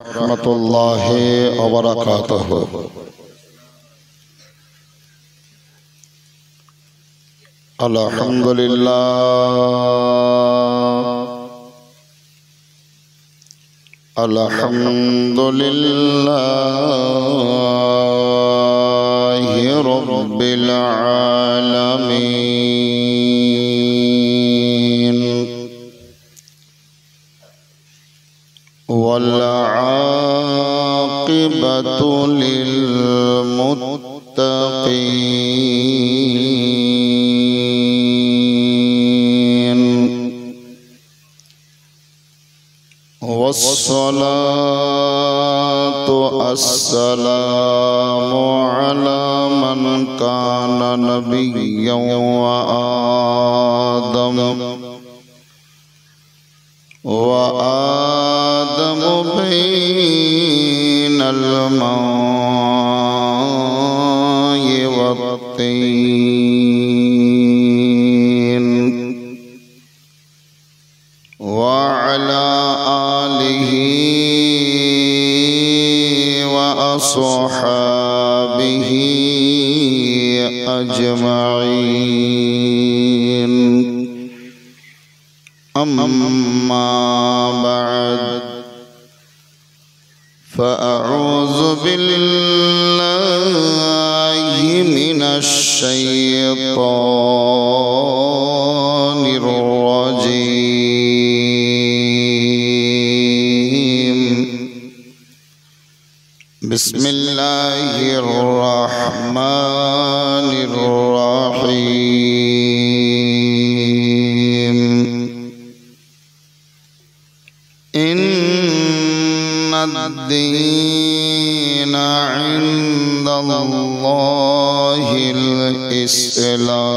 रहमतुल्लाहि व बरकातुहू। अल्हम्दुलिल्लाह अल्हम्दुलिल्लाहि रब्बिल आलमीन वल आक़िबतु लिल मुत्तक़ीन वस्सलातु अस्सलामु अला मन काना नबिय्यन व आदम बैनल मा'i वत्तीन व अला आलिहि व अस्हाबिहि अजमईन। अम्मा बअद फ़अऊज़ु बिल्लाहि मिनश शैतानिर रजीम। बिस्मिल्लाहिर रहमानिर रहीम। इन्नद्दीना इंदल्लाहिल इस्लाम।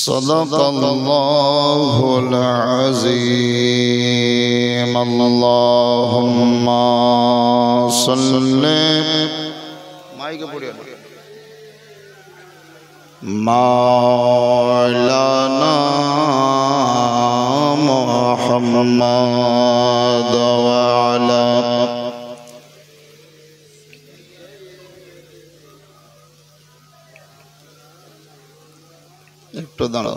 सदक़ल्लाहुल अज़ीम। अल्लाहुम्मा सल्लि मौलाना मुहम्मद व अला একটু দাঁড়াও।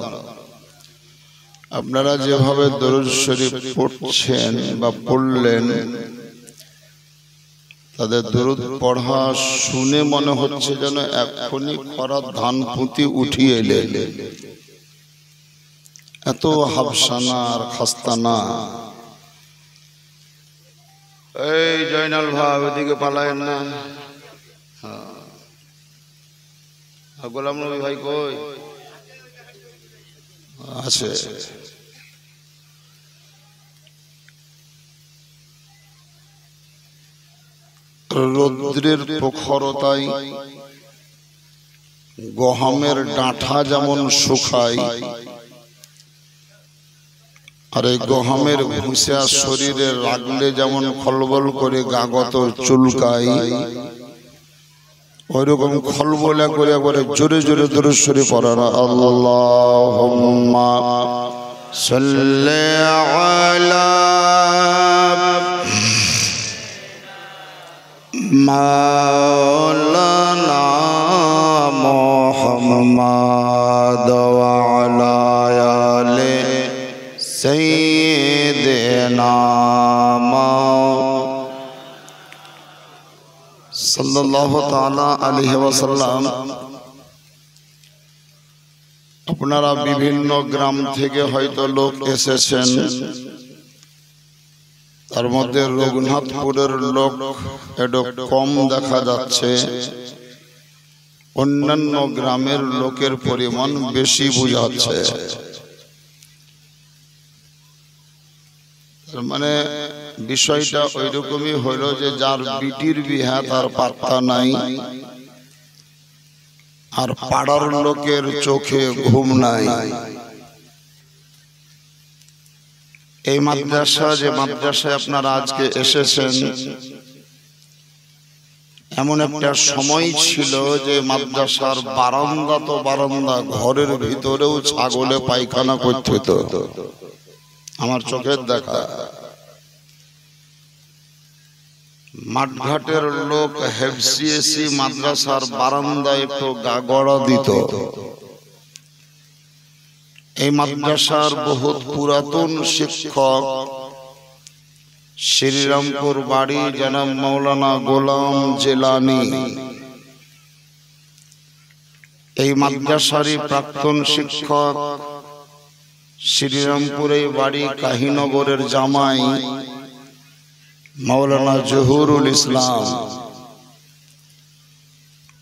আপনারা যেভাবে দরুদ শরীফ পড়ছেন বা পড়লেন, তাদের দরুদ পড়া শুনে মনে হচ্ছে যেন এক্ষুনি খরার ধান পুঁতি উঠিয়ে এলেন। এত হাফসানা আর খাস্তানা। এই জয়নাল ভাই ওদিকে পালায়েন না। হ্যাঁ, গোলাম নবী ভাই কই আছে? রৌদ্রের প্রখরতায় গহমের ডাঁঠা যেমন শুকায়, আর এই গহমের ভুসা শরীরে লাগলে যেমন খলবল করে গাগত চুলকায়, ওইরকম খলবলা করে একবারে জোরে জোরে দরুদ শরীফ পড়া না। আল্লাহুম্মা সাল্লি আলা মাওলানা মুহাম্মদ ওয়া আলা আলি সাইয়্যিদিনা সাল্লাল্লাহু তাআলা আলাইহি ওয়াসাল্লাম। আপনারা বিভিন্ন গ্রাম থেকে হয়তো লোক এসেছেন, তার মধ্যে রঘুনাথপুরের লোক একটু কম দেখা যাচ্ছে, অন্যান্য গ্রামের লোকের পরিমাণ বেশি বুঝাচ্ছে। মানে বিষয়টা ওইরকমই হইল যে যার বিটির বিহা তার পাত্তা নাই, আর পাড়ার লোকের চোখে ঘুম নাই। এই মাদ্রাসা, যে মাদ্রাসায় আপনারা আজকে এসেছেন, এমন একটা সময় ছিল যে মাদ্রাসার বারান্দা তো বারান্দা, ঘরের ভিতরেও ছাগলে পায়খানা করতে হতো। আমার চোখের দেখা। মাঠঘাটের লোক হেফসিএসি মাদ্রাসার বারান্দায় একটু গাগড়া দিত। এই মাদ্রাসার বহুত পুরাতন শিক্ষক শ্রীরামপুর বাড়ি জনাব মাওলানা গোলাম জিলানী, এই মাদ্রাসারই প্রাক্তন শিক্ষক শ্রীরামপুরে বাড়ি কাহিনগরের জামাই মাওলানা জহুরুল ইসলাম।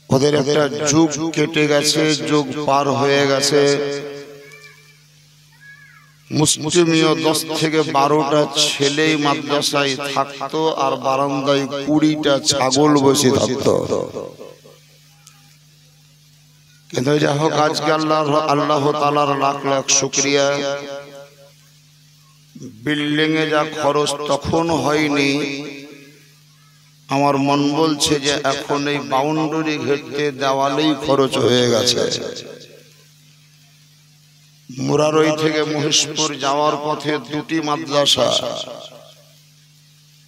ওদের একটা যুগ কেটে গেছে, যুগ পার হয়ে গেছে। মুসলিমীয় 10 থেকে 12টা ছেলেই মাদ্রাসায় থাকতো, আর বারান্দায় 20টা ছাগল বসে থাকতো। কিন্তু যাই হোক, আজকে আল্লাহ তাআলার লাখ লাখ শুকরিয়া, বিল্ডিং এ যা খরচ তখন হয়নি, আমার মন বলছে যে এখন এই বাউন্ডারি ঘেরতে দেওয়ালেই খরচ হয়ে গেছে। মুরারই থেকে মহেশপুর যাওয়ার পথে 2টি মাদ্রাসা,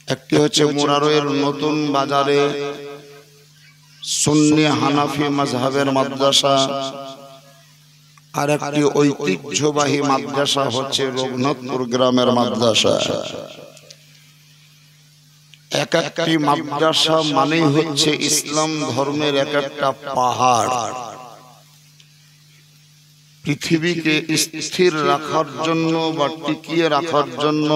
একটি হচ্ছে মুরারইয়ের নতুন বাজারে সুন্নি হানাফি মাযহাবের মাদ্রাসা, আর একটি ঐতিহ্যবাহী মাদ্রাসা হচ্ছে রঘুনাথপুর গ্রামের মাদ্রাসা। এক একটি মাদ্রাসা মানেই হচ্ছে ইসলাম ধর্মের এক একটা পাহাড়। পৃথিবীকে স্থির রাখার জন্য বা টিকিয়ে রাখার জন্য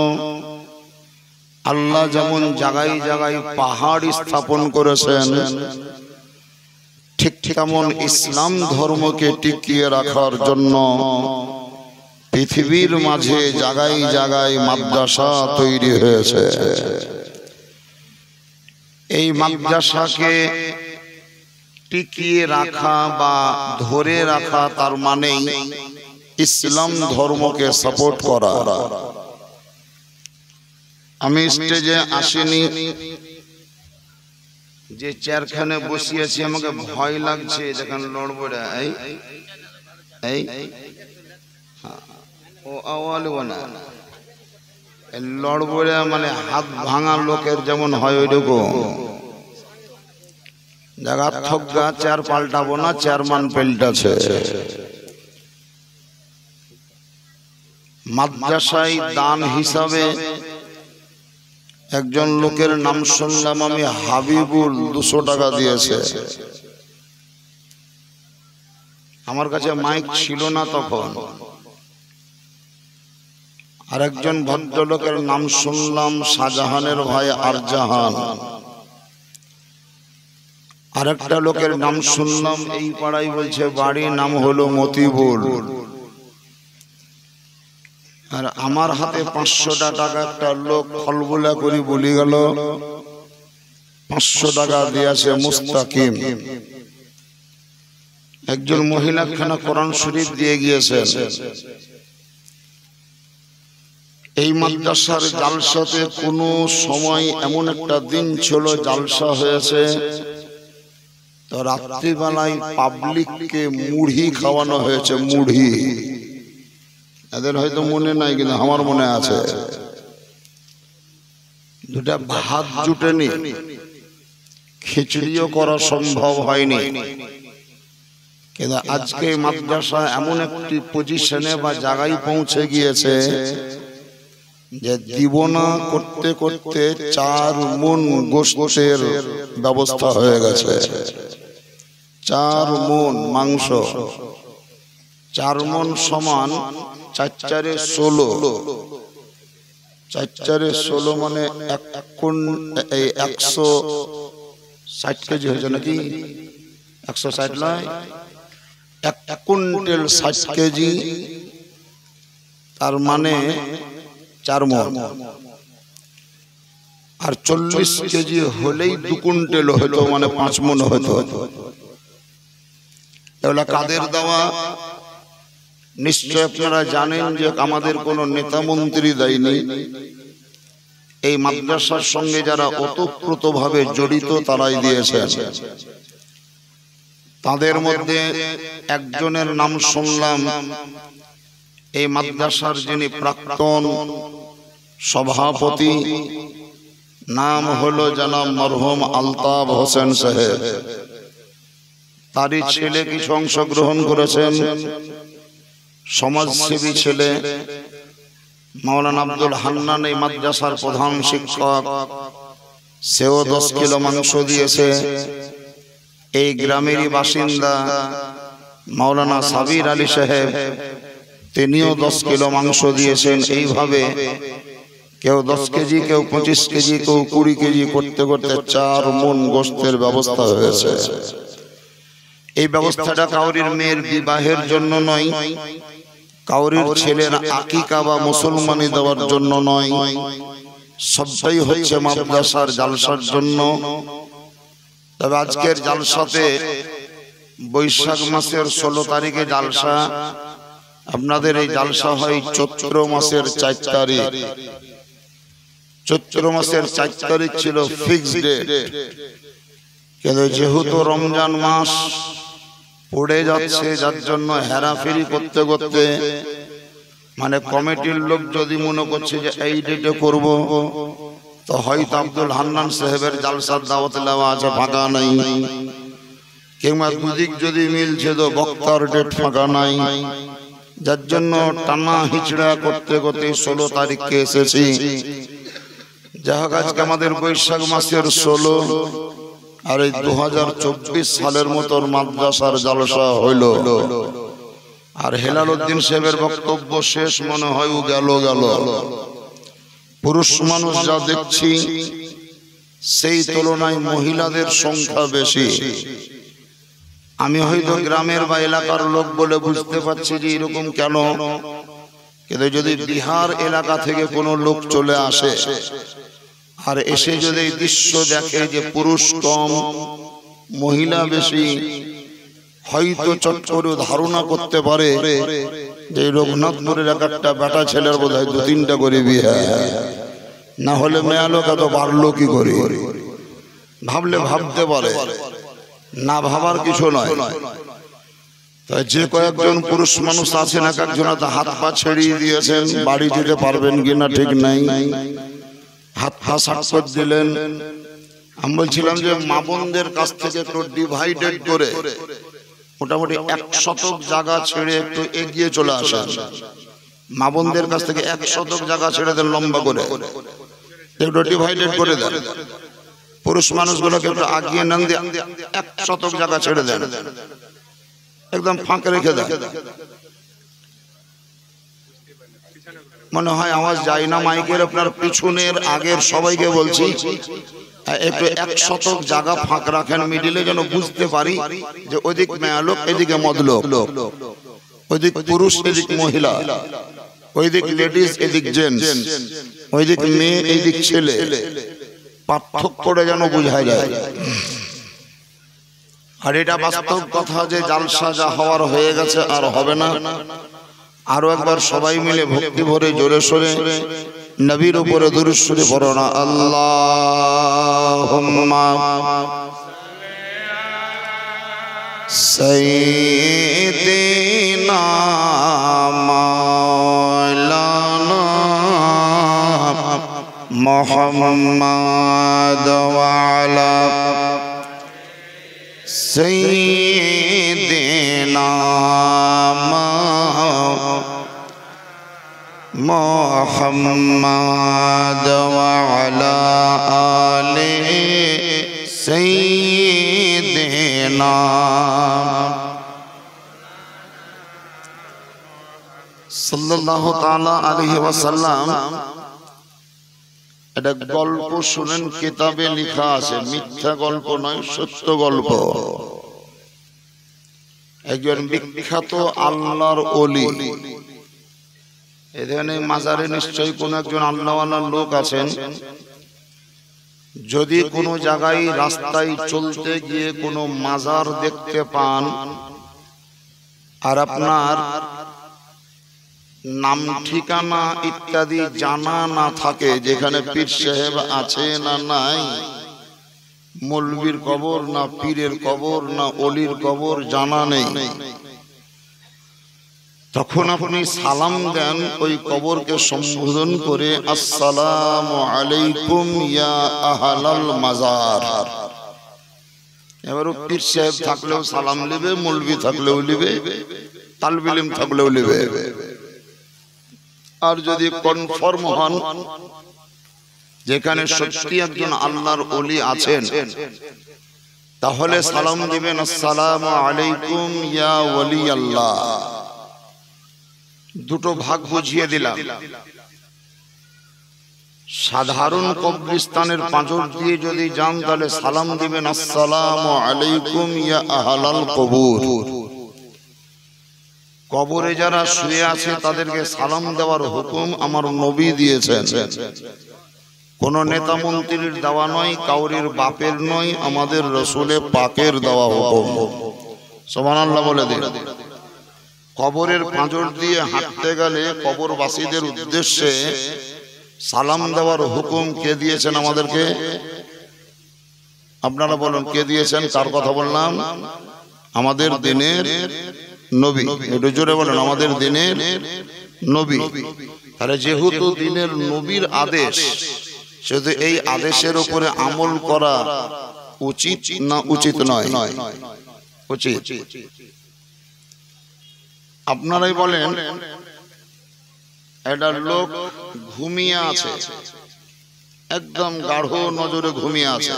আল্লাহ যেমন জায়গায় জায়গায় পাহাড় স্থাপন করেছেন, ঠিক তেমন ইসলাম ধর্মকে টিকিয়ে রাখার জন্য পৃথিবীর মাঝে জায়গায় জায়গায় মাদ্রাসা তৈরি হয়েছে। এই মাদ্রাসাকে টিকিয়ে রাখা বা ধরে রাখা তার মানে ইসলাম ধর্মকে সাপোর্ট করা। আমি স্টেজে আসিনি, যে চেয়ারখানে বসিয়েছি আমাকে ভয় লাগছে, যেখানে লড়বো ও আওয়ালু না লড়বো মানে হাত ভাঙা লোকের যেমন হয় ওইরকম জায়গা থকগা, চেয়ার পাল্টাবো না, চেয়ারম্যান পাল্টাছে। মাদ্রাসায় দান হিসাবে একজন লোকের নাম শুনলাম আমি, হাবিবুল, 200 টাকা দিয়েছে। আমার কাছে মাইক ছিল না তখন। আর একজন ভদ্রলোকের নাম শুনলাম শাহজাহানের ভাই আরজাহান। আর একটা লোকের নাম শুনলাম এই পাড়ায়, বলছে বাড়ির নাম হলো মতিবুল। আর আমার হাতে 500 টাকা একটা লোক ফলবুলা করে বলি গেল, 500 টাকা দিয়েছে মুস্তাকিম। একজন মহিলা খানা কোরআন শরীফ দিয়ে গিয়েছেন। এই মাদ্রাসার জালসাতে কোন সময় এমন একটা দিন ছিল জালসা হয়েছে, তো রাত্রিবেলায় পাবলিককে মুড়ি খাওয়ানো হয়েছে। মুড়ি এদের হয়তো মনে নাই, কিন্তু আমার মনে আছে। 2টা ভাত জুটেনি, খিচুড়িও করা সম্ভব হয়নি। কিন্তু আজকে মাদ্রাসা এমন একটি পজিশনে বা জায়গায় পৌঁছে গিয়েছে যে দিবনা করতে করতে 4 মণ গোশতের ব্যবস্থা হয়ে গেছে। 4 মণ মাংস, 4 মণ সমান 4 4 16, 4 4 16 মানে 160 কেজি হয়েছে নাকি? 160 নয়, 1 কুইন্টাল 60 কেজি, তার মানে 4 মণ। আর 40 কেজি হলেই 2 কুইন্টাল হতো, মানে 5 মণ হতো। এগুলা কাদের দেওয়া? নিশ্চয় আপনারা জানেন যে আমাদের কোনো নেতা মন্ত্রী দেয়নি। এই মাদ্রাসার সঙ্গে যারা ওতপ্রোতভাবে জড়িত তারাই দিয়েছেন। তাদের মধ্যে একজনের নাম শুনলাম, এই মাদ্রাসার যিনি প্রাক্তন সভাপতি, নাম হলো জনাব মরহুম আলতাফ হোসেন সাহেব। তারই ছেলে কিছু অংশগ্রহণ করেছেন, সমাজসেবী ছেলে মাওলানা আব্দুল হান্নান এই মাদ্রাসার প্রধান শিক্ষক, সেও 10 কিলো মাংস দিয়েছে। এই গ্রামেরই বাসিন্দা মাওলানা সাবির আলী সাহেব, তিনিও 10 কিলো মাংস দিয়েছেন। এইভাবে কেউ 10 কেজি, কেউ 25 কেজি, কেউ 20 কেজি করতে করতে 4 মণ গোশতের ব্যবস্থা হয়েছে। এই ব্যবস্থাটা কাউরির মেয়ের বিবাহের জন্য নয়, কাউরির ছেলের আকিকা বা মুসলমানি দেওয়ার জন্য নয়, সবটাই হচ্ছে মাদ্রাসার জালসার জন্য। তবে আজকের জালসাতে বৈশাখ মাসের 16 তারিখে জালসা, আপনাদের এই জালসা হয় চৈত্র মাসের 4 তারিখ। চৈত্র মাসের 4 তারিখ ছিল ফিক্সড ডেট, কিন্তু যেহেতু রমজান মাস পড়ে যাচ্ছে, যার জন্য হেরাফেরি করতে করতে মানে কমিটির লোক যদি মনে করছে যে এই ডেটে করব, তো হয়তো আব্দুল হান্নান সাহেবের জালসার দাওয়াত দেওয়া আছে, ফাঁকা নাই, কিংবা দুদিক যদি মিলছে তো বক্তার ডেট ফাঁকা নাই, যার জন্য টানা হিচড়া করতে করতে 16 তারিখে এসেছি। যাই হোক, আজকে আমাদের বৈশাখ মাসের 16 আর এই 2024 সালের মতন মাদ্রাসার জালসা হইল। আর হেলাল উদ্দিন সাহেবের বক্তব্য শেষ মনে হয় গেল। পুরুষ মানুষ যা দেখছি সেই তুলনায় মহিলাদের সংখ্যা বেশি। আমি হয়তো গ্রামের বা এলাকার লোক বলে বুঝতে পারছি যে এরকম কেন, কিন্তু যদি বিহার এলাকা থেকে কোনো লোক চলে আসে আর এসে যদি এই দৃশ্য দেখে যে পুরুষ কম মহিলা বেশি, হয়তো চট করে ধারণা করতে পারে যে রঘুনাথপুরের একটা বেটা ছেলের বোধ হয় 2-3টা করে বিয়ে, না হলে মেয়া লোক এত বাড়লো কি করে, ভাবলে ভাবতে পারে, না ভাবার কিছু নয়। তাই যে কয়েকজন পুরুষ মানুষ আছেন, এক একজন হাত পা ছেড়িয়ে দিয়েছেন, বাড়ি যেতে পারবেন কিনা ঠিক নাই, হাত পা সাক্ষর দিলেন। আমি বলছিলাম যে মা বোনদের কাছ থেকে একটু ডিভাইডেড করে মোটামুটি 1 শতক জায়গা ছেড়ে একটু এগিয়ে চলে আসেন। মা বোনদের কাছ থেকে 1 শতক জায়গা ছেড়ে দেন, লম্বা করে একটু ডিভাইডেড করে দেন। পুরুষ মানুষগুলোকে একটু আগিয়ে নেন, 1 শতক জায়গা ছেড়ে দেন, একদম ফাঁকা রেখে দেন। মনে হয় আওয়াজ যায় না মাইকের, আপনার পিছনের আগের সবাইকে বলছি একটু 1 শতক জায়গা ফাঁক রাখেন মিডিলে, যেন বুঝতে পারি যে ওইদিক মেয়ে লোক, এদিকে মদলোক, ওইদিক পুরুষ এদিক মহিলা, ওইদিক লেডিস এদিক জেন্টস, ওইদিক মেয়ে এইদিক ছেলে, পার্থক্যটা যেন বোঝা যায়। আর এটা বাস্তব কথা যে জালসা যা হওয়ার হয়ে গেছে, আর হবে না। আরো একবার সবাই মিলে ভক্তি ভরে জোরে সোরে নবীর উপরে দুরূদ শরীফ পড়ো না। আল্লাহুম্মা সাইয়্যিদিনা মাওলানা মুহাম্মদ ওয়া আলা সাইয়্যিদিনা মুহাম্মদ ওয়া আলা আলি সাইয়্যিদিনা। সাল্লাল্লাহু তাআলা আলাইহি ওয়াসাল্লাম একটা গল্প শুনেন, কিতাবে লেখা আছে, মিথ্যা গল্প নয়, সত্য গল্প। একজন বিখ্যাত আল্লাহর ওলি, এখানে মাজারে নিশ্চয়ই কোন একজন আল্লাহওয়ালা লোক আছেন। যদি কোনো জায়গায় রাস্তায় চলতে গিয়ে কোনো মাজার দেখতে পান আর আপনার নাম ঠিকানা ইত্যাদি জানা না থাকে, যেখানে পীর সাহেব আছে না নাই, মৌলবীর কবর না পীরের কবর না অলির কবর জানা নেই, তখন আপনি সালাম দেন ওই কবরকে সম্বোধন করে, আসসালামু আলাইকুম ইয়া আহলাল মাজার। এবার পীর সাহেব থাকলেও সালাম নেবে, মৌলভী থাকলেও নেবে, তালবে ইলম থাকলেও নেবে। আর যদি কনফার্ম হন যেখানে সত্যি একজন আল্লাহর ওলি আছেন, তাহলে সালাম দিবেন, আসসালামু আলাইকুম ইয়া ওলি আল্লাহ। দুটো ভাগ বুঝিয়ে দিলাম। সাধারণ কবরস্থানের পাঁজর দিয়ে যদি যান তাহলে সালাম দিবেন, আসসালামু আলাইকুম ইয়া আহলাল কবর। কবরে যারা শুয়ে আছে তাদেরকে সালাম দেওয়ার হুকুম আমার নবী দিয়েছেন। কোন নেতা মন্ত্রীর দেওয়া নয়, কাউরির বাপের নয়, আমাদের রাসূলে পাকের দেওয়া হুকুম। সুবহানাল্লাহ বলে দিন। কবরের পাঁজর দিয়ে হাঁটতে গেলে কবরবাসীদের উদ্দেশ্যে সালাম দেওয়ার হুকুম কে দিয়েছেন আমাদেরকে? আপনারা বলুন, কে দিয়েছেন? কার কথা বললাম? আমাদের দিনের নবী। একটু জোরে বলেন, আমাদের দিনের নবী। তাহলে যেহেতু দিনের নবীর আদেশ, সেহেতু এই আদেশের উপরে আমল করা উচিত না উচিত নয়? উচিত। আপনারাই বলেন, একটা লোক ঘুমিয়ে আছে, একদম গাঢ় নজরে ঘুমিয়ে আছে,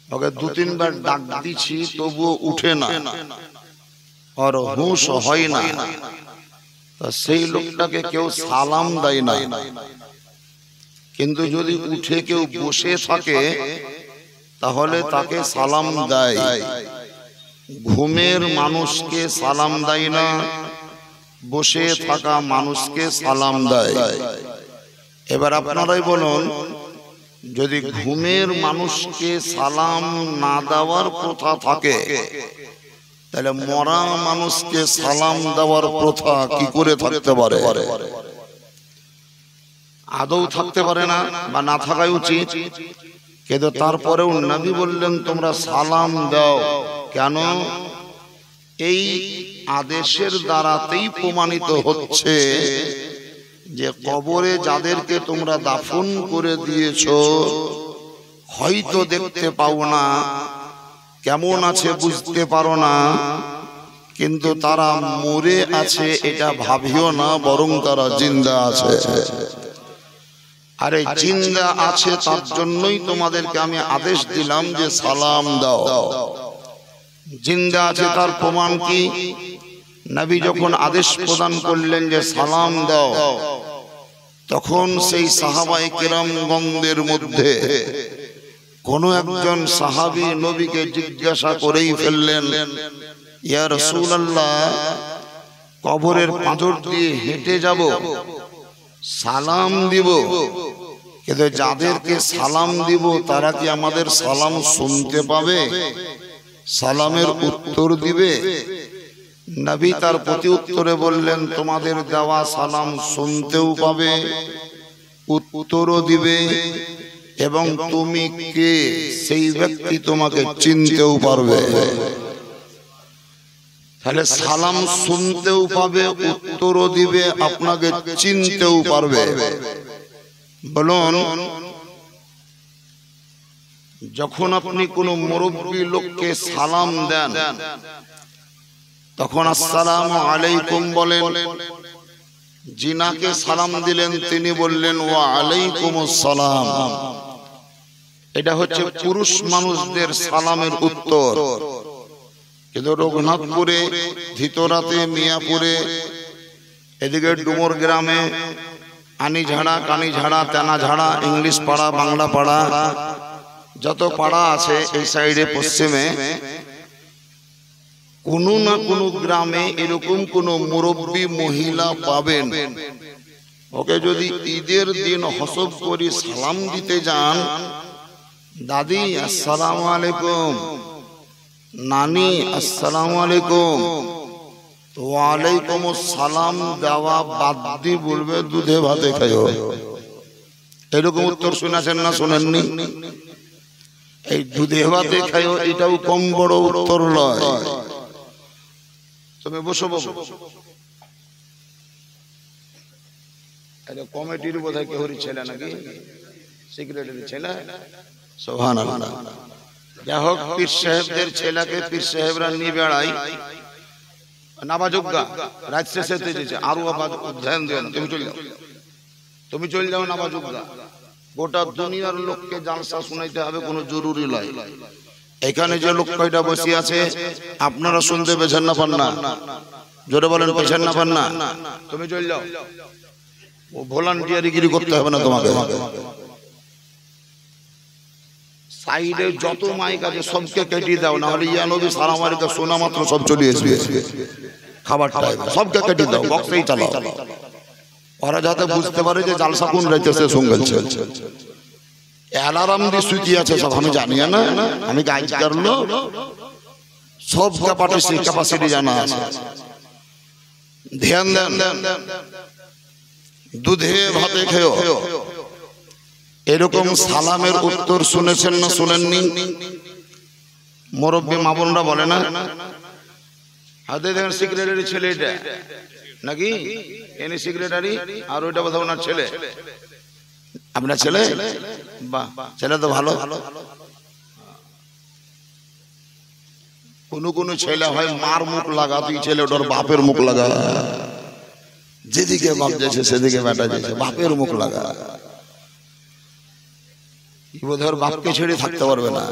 ওকে দু তিনবার ডাক দিচ্ছি তবুও উঠে না, আর হুঁশ হয় না, সেই লোকটাকে কেউ সালাম দেয় না। কিন্তু যদি উঠে কেউ বসে থাকে তাহলে তাকে সালাম দেয়। ঘুমের মানুষকে সালাম দেয় না, বসে থাকা মানুষকে সালাম দেয়। এবার আপনারাই বলুন, যদি ঘুমের মানুষকে সালাম না দেওয়ার প্রথা থাকে, তাহলে মরা মানুষকে সালাম দেওয়ার প্রথা কি করে থাকতে পারে? আদৌ থাকতে পারে না, বা না থাকাই উচিত। কিন্তু তারপরেও নবী বললেন তোমরা সালাম দাও। কেন? এই আদেশের দ্বারাতেই প্রমাণিত হচ্ছে যে কবরে যাদেরকে তোমরা দাফন করে দিয়েছো, হয়তো দেখতে পাও না, কেমন আছে বুঝতে পারো না, কিন্তু তারা মরে আছে এটা ভাবিও না, বরং তারা জিন্দা আছে। আরে জিন্দা আছে তার জন্যই তোমাদেরকে আমি আদেশ দিলাম যে সালাম দাও। জিন্দা আছে তার প্রমাণ কি? নবী যখন আদেশ প্রদান করলেন যে সালাম দাও, তখন সেই সাহাবায়ে কেরামগণদের মধ্যে কোন একজন সাহাবী নবীকে জিজ্ঞাসা করেই ফেললেন, ইয়া রাসূলুল্লাহ, কবরের পাঁজর দিয়ে হেঁটে যাব, সালাম দিব, কিন্তু যাদেরকে সালাম দিব তারা কি আমাদের সালাম শুনতে পাবে, সালামের উত্তর দিবে? নবী তার প্রতি উত্তরে বললেন, তোমাদের দেওয়া সালাম শুনতেও পাবে, উত্তরও দিবে, এবং তুমি কে সেই ব্যক্তি তোমাকে চিনতেও পারবে। তাহলে সালাম শুনতেও পাবে, উত্তরও দিবে, আপনাকে চিনতেও পারবে। বলুন, যখন আপনি কোনো মুরব্বী লোককে সালাম দেন তখন আসসালামু আলাইকুম বলেন। যিনাকে সালাম দিলেন তিনি বললেন ওয়া আলাইকুমুস সালাম। এটা হচ্ছে পুরুষ মানুষদের সালামের উত্তর। কিন্তু রঘুনাথপুরে, ধিতরাতে, মিয়াপুরে, এদিকে ডুমুর গ্রামে, আনিঝাড়া, কানিঝাড়া, তেনাঝাড়া, ইংলিশ পাড়া, বাংলা পাড়া, যত পাড়া আছে এই সাইডে পশ্চিমে, কোনো না কোনো গ্রামে এরকম কোনো মুরব্বী মহিলা পাবেন, ওকে যদি ঈদের দিন হসব করে সালাম দিতে যান, দাদি আসসালামু আলাইকুম, নানি আসসালামু আলাইকুম, তো ওয়ালাইকুম সালাম দেওয়া বাদ দিয়ে বলবে দুধে ভাতে খাইও। এরকম উত্তর শুনেছেন না শুনেননি? এই দুধে ভাতে খাইও এটাও কম বড় উত্তর নয়। তুমি বসো বসো। কমিটির বোধহয় কেহরি ছেলে নাকি সেক্রেটারি ছেলে সুবহানাল্লাহ যাই হোক পীর সাহেবদের ছেলেকে পীর সাহেবরা নিয়ে বেড়াই নাবাজুগা রাত শেষে দিয়েছে আরো আবার ধ্যান দেন তুমি চলে যাও নাবাজুগা গোটা দুনিয়ার লোককে জালসা শুনাইতে হবে কোনো জরুরি নয় এখানে যে লোক কয়টা বসে আছে আপনারা শুনতে পেছেন না পান না জোরে বলেন পেছেন না পান না তুমি চলে যাও ও ভলান্টিয়ারিগিরি করতে হবে না তোমাকে সাইডে যত মাইক আছে সবকে কেটে দাও না হলে ইয়া নবী সালাম আলাইকুম শোনা মাত্র সব চলে আসবে খাবার টাইম সবকে কেটে দাও বক্সেই চালাও ওরা যাতে বুঝতে পারে যে জালসা কোন রাইতেছে শুনছে অ্যালার্ম দিয়ে সুতি আছে সব আমি জানি না আমি গাইড করলো সব ক্যাপাসিটি জানা আছে ধ্যান দেন দুধে ভাতে খেও এরকম সালামের উত্তর শুনেছেন না শুনেননি মুরব্বি মামুনরা বলে না হাতে দেখেন সেক্রেটারি ছেলে এটা নাকি এনে সেক্রেটারি আর ওইটা বোধহয় ওনার ছেলে আপনার ছেলে বাহ ছেলে তো ভালো কোন ছেলে হয় মার মুখ লাগা তুই ছেলে ওটার বাপের মুখ লাগা যেদিকে বাপ যাচ্ছে সেদিকে বেটা যাচ্ছে বাপের মুখ লাগা কি বোধহয় বাপকে ছেড়ে থাকতে পারবে না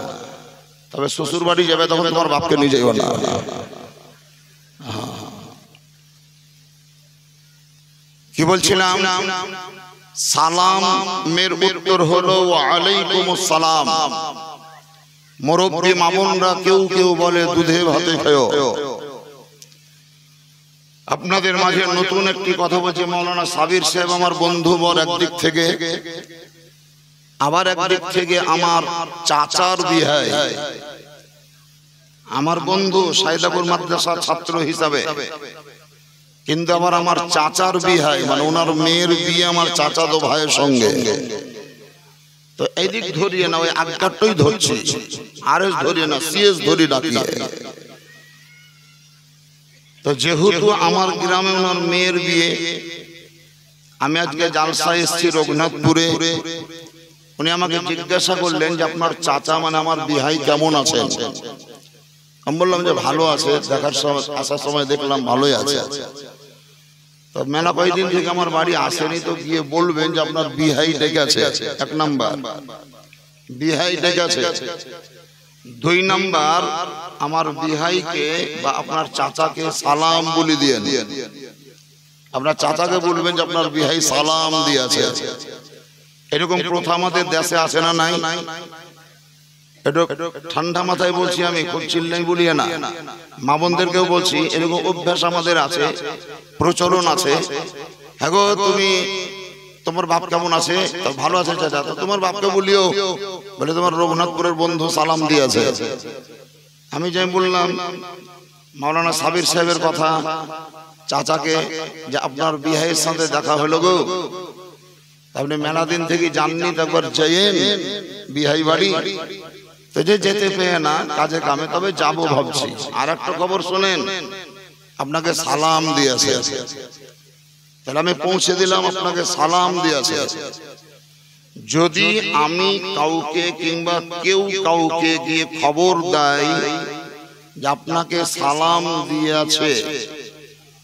তবে শ্বশুর বাড়ি যাবে তখন তোমার বাপকে নিয়ে যাইও না কি বলছিলাম সালামের উত্তর হলো ওয়া আলাইকুমুস সালাম মুরব্বি মামুনরা কেউ বলে দুধে ভাতে খেও আপনাদের মাঝে নতুন একটি কথা বলছে মাওলানা সাবির সাহেব আমার বন্ধু বর একদিক থেকে আবার একদিক থেকে আমার চাচার বিহাই আমার বন্ধু সাইদাপুর মাদ্রাসার ছাত্র হিসাবে কিন্তু আবার আমার চাচার বিহাই মানে ওনার মেয়ের বিয়ে আমার চাচাতো ভাইয়ের সঙ্গে তো এই দিক ধরিয়ে না ওই আজ্ঞাটাই ধরছি আর এস ধরিয়ে না সিএস ধরি ডাকিয়ে তো যেহেতু আমার গ্রামে ওনার মেয়ের বিয়ে আমি আজকে জালসায় এসেছি রঘুনাথপুরে উনি আমাকে জিজ্ঞাসা করলেন যে আপনার চাচা মানে আমার বিহাই কেমন আছেন আমি বললাম যে ভালো আছে দেখার সময় আসার সময় দেখলাম ভালোই আছে তো মেলা কয়েকদিন থেকে আমার বাড়ি আসেনি তো গিয়ে বলবেন যে আপনার বিহাই ডেকে আছে এক নাম্বার বিহাই ডেকে আছে দুই নাম্বার আমার বিহাইকে বা আপনার চাচাকে সালাম বলে দিয়ে আপনার চাচাকে বলবেন যে আপনার বিহাই সালাম দিয়েছে এরকম প্রথা আমাদের দেশে আছে না নাই এটা ঠান্ডা মাথায় বলছি আমি খুব চিল্লাই বলিয়ে না মা বোনদেরকেও বলছি এরকম অভ্যাস আমাদের আছে প্রচলন আছে হ্যাঁ গো তুমি তোমার বাপ কেমন আছে ভালো আছে চাচা তো তোমার বাপকে বলিও বলে তোমার রঘুনাথপুরের বন্ধু সালাম দিয়েছে আমি যাই বললাম মাওলানা সাবির সাহেবের কথা চাচাকে যে আপনার বিহাইয়ের সাথে দেখা হলো গো আপনি মেলা দিন থেকে জাননি একবার যাইয়েন বিহাই বাড়ি তো যে যেতে পেয়ে না কাজে কামে তবে যাবো ভাবছি আর একটা খবর শোনেন আপনাকে সালাম দিয়েছে তাহলে আমি পৌঁছে দিলাম আপনাকে সালাম দিয়েছে যদি আমি কাউকে কিংবা কেউ কাউকে গিয়ে খবর দেয় যে আপনাকে সালাম দিয়েছে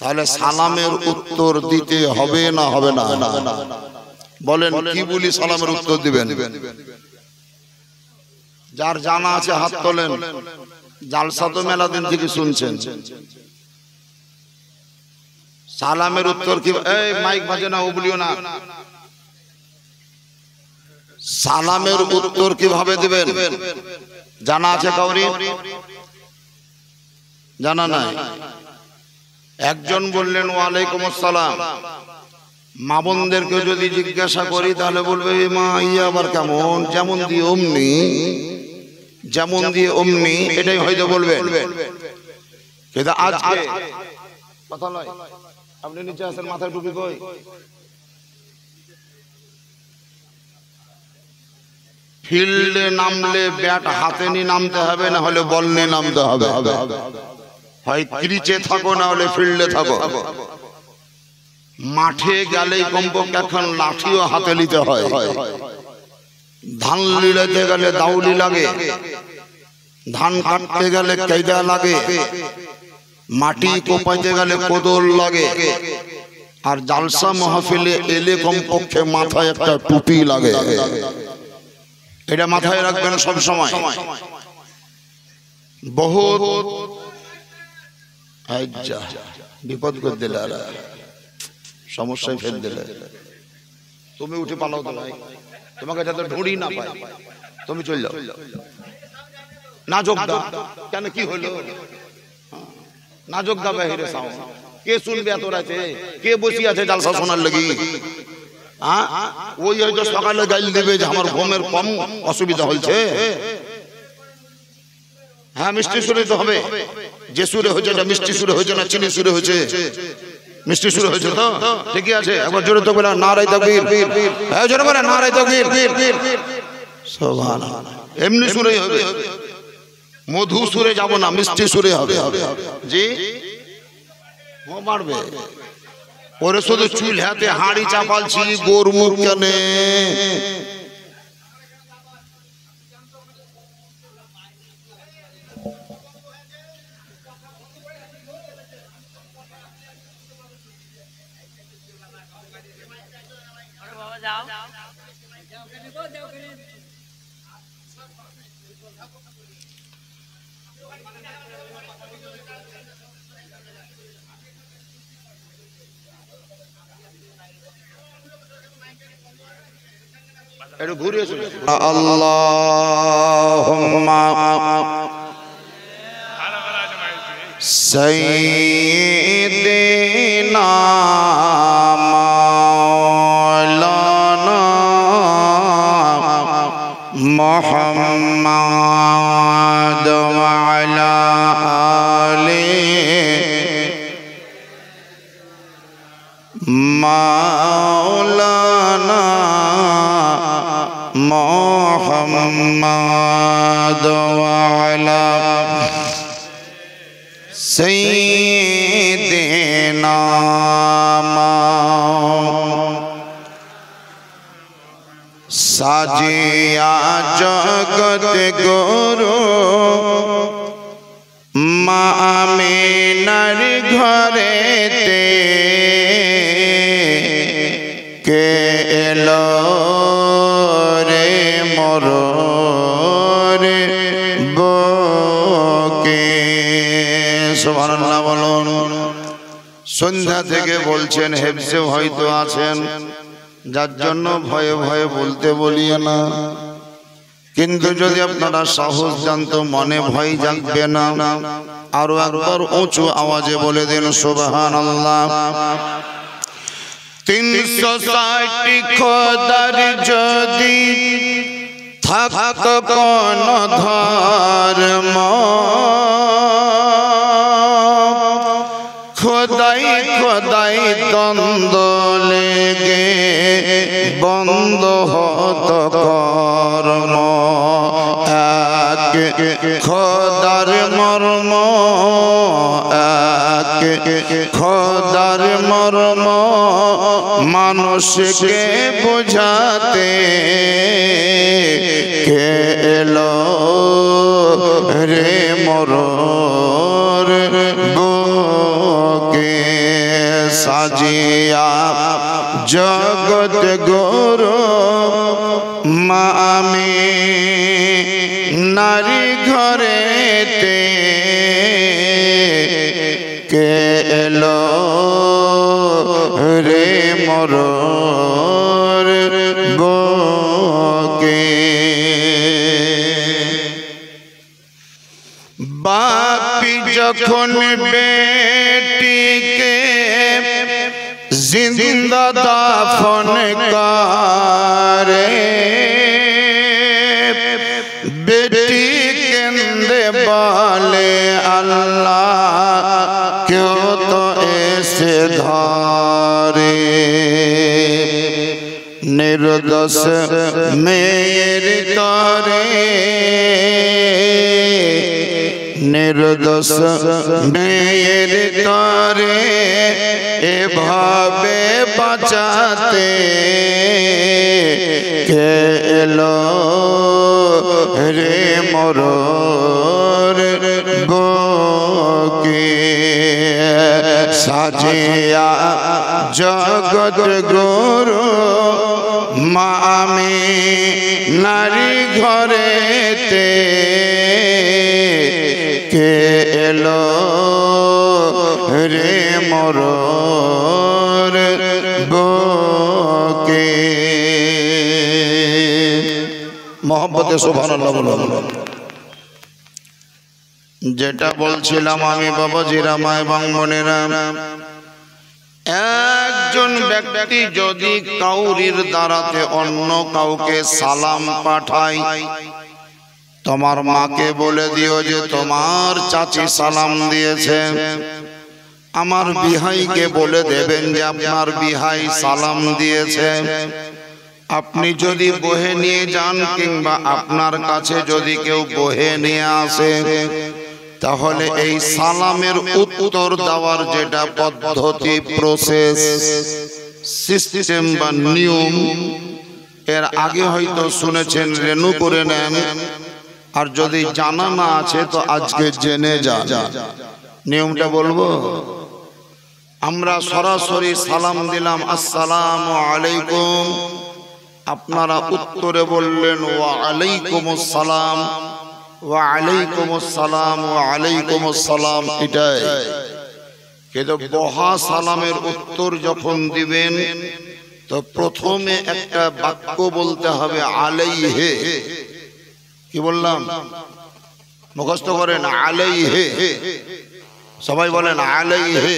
তাহলে সালামের উত্তর দিতে হবে না হবে না বলেন কি বলি সালামের উত্তর দিবেন যার জানা আছে হাত তোলেন জালসা তো মেলা দিন থেকে শুনছেন সালামের উত্তর কি এই মাইক বাজে না ও বলিও না সালামের উত্তর কিভাবে দিবেন জানা আছে কাউরি জানা নাই একজন বললেন ওয়ালাইকুম আসসালাম মা বোনদেরকে যদি জিজ্ঞাসা করি তাহলে বলবে মা ইয়া আবার কেমন যেমন দিয়ে অমনি যেমন দিয়ে অমনি এটাই হয়তো বলবে কিন্তু আজকে কথা নয় আপনি নিচে আসেন মাথায় টুপি কই ফিল্ডে নামলে ব্যাট হাতে নিয়ে নামতে হবে না হলে বল নিয়ে নামতে হবে হয় ক্রিচে থাকো না হলে ফিল্ডে থাকো মাঠে গেলেই কমপক্ষে এখন লাঠিও হাতে নিতে হয়, ধান লিলাতে গেলে দাউলি লাগে, ধান কাটতে গেলে কায়দা লাগে, মাটি কোপাইতে গেলে কোদল লাগে, আর জালসা মাহফিলে এলে কমপক্ষে মাথায় একটা টুপি লাগে। এটা মাথায় রাখবেন সব সময়। বহুত বিপদ করে দিলে, সমস্যায় ফেল দিলে। তুমি উঠে পালাও তো ভাই, তোমাকে যাতে ঢুঁড়ি না পায় তুমি চল যাও, না যোগ দাও। কেন কি হলো? না যোগ দাও বাহিরে সাও, কে শুনবে এত রাতে? কে বসে আছে জালসা শোনার লাগি? ওই হয়তো সকালে গাইল দেবে যে আমার ঘুমের কম অসুবিধা হয়েছে। হ্যাঁ, মিষ্টি সুরে তো হবে। যে সুরে হয়েছে এটা মিষ্টি সুরে হয়েছে না চিনি সুরে হয়েছে? মিষ্টি সুরে হয়েছে তো ঠিকই আছে। একবার জোরে তো বলে নারায়ে তাকবীর, হ্যাঁ জোরে বলে নারায়ে তাকবীর, সুবহানাল্লাহ। এমনি সুরেই হবে, মধু সুরে যাব না, মিষ্টি সুরে হবে। জি ও মারবে ওরে শুধু চুল হাতে হাঁড়ি চাপালছি গোর মুখ কেনে। আল্লাহুম্মা সাইয়্যিদিনা মাওলানা মুহাম্মাদ ওয়া আলা আলিহি মাওলানা মুহাম্মাদ ওয়া আলা সাইয়্যিদিনা সাজিয়া জগত গুরু মা আমিনার ঘরেতে কে এলো রে মোর রে বুকে। সুবহানাল্লাহ বলুন। সন্ধ্যা থেকে বলছেন, হেফজে হয়তো আছেন, যার জন্য ভয়ে ভয়ে বলতে বলিয়ে না। কিন্তু যদি আপনারা সাহস জানতো মনে ভয় জাগবে না। আরো একবার উঁচু আওয়াজে বলে দিন সুবহানাল্লাহ। 360 খোদার যদি থাকত কোন ধর্ম, খোদাই খোদাই দ্বন্দ্ব লেগে বন্ধ হতো কর্ম। এক খোদার মর্ম, এক খোদার মর্ম মানুষকে বুঝাতে কে এলো রে মোর বুকে। সাজিয়া জগত গুরু মা আমিনার ঘরেতে কে এলো রে মোর বুকে। বাপি যখন বেটিকে জিন্দা দাফন করে, বেটি কেন্দে বলে আল্লাহ কেউ তো এসে ধরে। নির্দোষ মেয়ের তরে নির্দোষ মেয়ের তরে এভাবে বাঁচাতে কে এলো রে মোর বুকে সাজিয়া জগৎ গুরু মামি নারী ঘরেতে কে এলো রে মোর বুকে মোহাম্মদে সুবহানাল্লাহ বলুন। যেটা বলছিলাম আমি বাবাজিরা মা এবং বোনেরা, একজন ব্যক্তি যদি কাউরির দ্বারাতে অন্য কাউকে সালাম পাঠায়, তোমার মাকে বলে দিও যে তোমার চাচি সালাম দিয়েছে। আমার বিহাইকে বলে দেবেন যে আপনার বিহাই সালাম দিয়েছে। আপনি যদি বহে নিয়ে যান কিংবা আপনার কাছে যদি কেউ বহে নিয়ে আসে, তাহলে এই সালামের উত্তর দেওয়ার যেটা পদ্ধতি, প্রসেস, সিস্টেম বা নিয়ম, এর আগে হয়তো শুনেছেন, রেনু করে নেন। আর যদি জানা না আছে তো আজকে জেনে যান। নিয়মটা বলবো। আমরা সরাসরি সালাম দিলাম আসসালামু আলাইকুম, আপনারা উত্তরে বললেন ওয়া আলাইকুমুস সালাম, ওয়া আলাইকুমুস সালাম, ওয়া আলাইকুমুস সালাম। এটাই কিন্তু বহা সালামের উত্তর যখন দিবেন তো প্রথমে একটা বাক্য বলতে হবে আলাইহে। কি বললাম? মুখস্থ করেন আলাইহে, সবাই বলেন আলাইহে।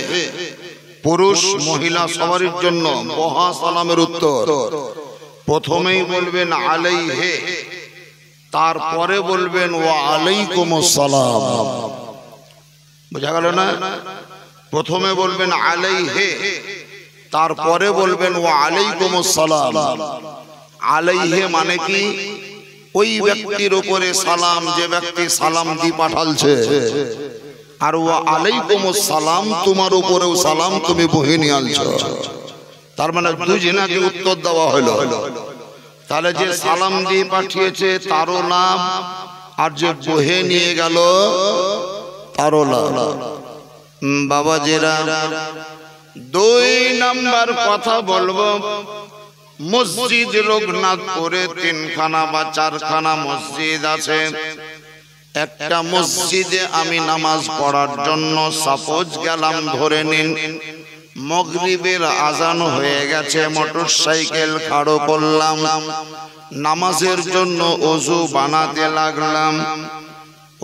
পুরুষ মহিলা সবার জন্য বহা সালামের উত্তর প্রথমেই বলবেন আলাইহে, তারপরে বলবেন ওয়া আলাইকুমুস সালাম। বুঝা গেল না? প্রথমে বলবেন আলাইহে, তারপরে বলবেন ওয়া আলাইকুমুস সালাম। আলাইহে মানে কি? ওই ব্যক্তির উপরে সালাম যে ব্যক্তি সালাম দি পাঠালছে। আর ওয়া আলাইকুমুস সালাম, তোমার উপরেও সালাম, তুমি বহে নিয়ে আলছো। তার মানে দুজনাকে উত্তর দেওয়া হলো। তাহলে যে সালাম দিয়ে পাঠিয়েছে তারও লাভ, আর যে বহে নিয়ে গেল তারও লাভ। বাবাজিরা, 2 নাম্বার কথা বলবো। মসজিদ রঘুনাথপুরে 3খানা বা 4খানা মসজিদ আছে। একটা মসজিদে আমি নামাজ পড়ার জন্য সাপোজ গেলাম, ধরে নিন মাগরিবের আজান হয়ে গেছে, মোটরসাইকেল খাড়ো করলাম, নামাজের জন্য ওযু বানাতে লাগলাম।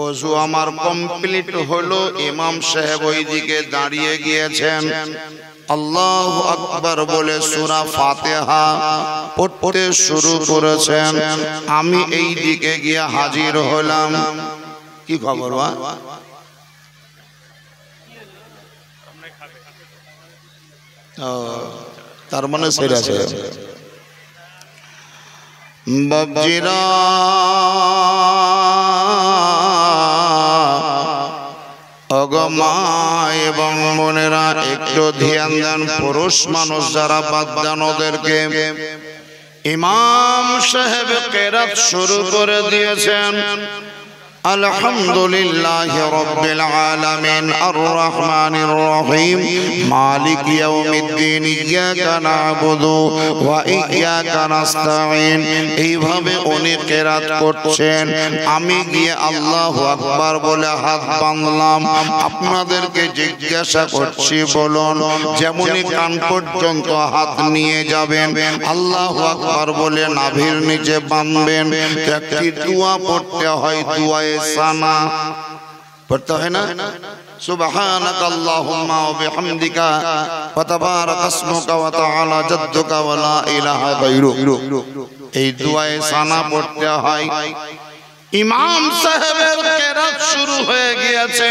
ওযু আমার কমপ্লিট হলো, ইমাম সাহেব ওইদিকে দাঁড়িয়ে গিয়েছেন, আল্লাহু আকবার বলে সূরা ফাতিহা পড়তে শুরু করেছেন। আমি এই দিকে গিয়ে হাজির হলাম। কি খবর? তার মানে সেরা সেরা বাবজিরা, অগমা এবং মনেরা একটু ধ্যান দেন। পুরুষ মানুষ যারা বাদ দেন ওদেরকে। ইমাম সাহেব কেরাত শুরু করে দিয়েছেন। আলহামদুলিল্লাহি রাব্বিল আলামিন আর রহমানির রহিম মালিক ইয়াউমিদ্দিন ইয়্যাকা না'বুদু ওয়া ইয়্যাকা নাস্তাঈন। এইভাবে উনি কিরাত করছেন। আমি গিয়ে আল্লাহু আকবার বলে হাত বাঁধলাম। আপনাদেরকে জিজ্ঞাসা করছি, বলুন, যেমনই কান পর্যন্ত হাত নিয়ে যাবেন, আল্লাহু আকবার বলে নাভির নিচে বাঁধবেন। একটি দোয়া পড়তে হয়, দোয়া সানা পড়তে হয় না? সুবহানাকা আল্লাহুম্মা ওয়া বিহামদিকা ওয়া তাবারাকা ইসমুকা ওয়া তাআলা জাদ্দুকা ওয়া লা ইলাহা গায়রুক। এই দোয়ায়ে সানা পড়তে হয়। ইমাম সাহেবের কিরাত শুরু হয়ে গিয়েছে।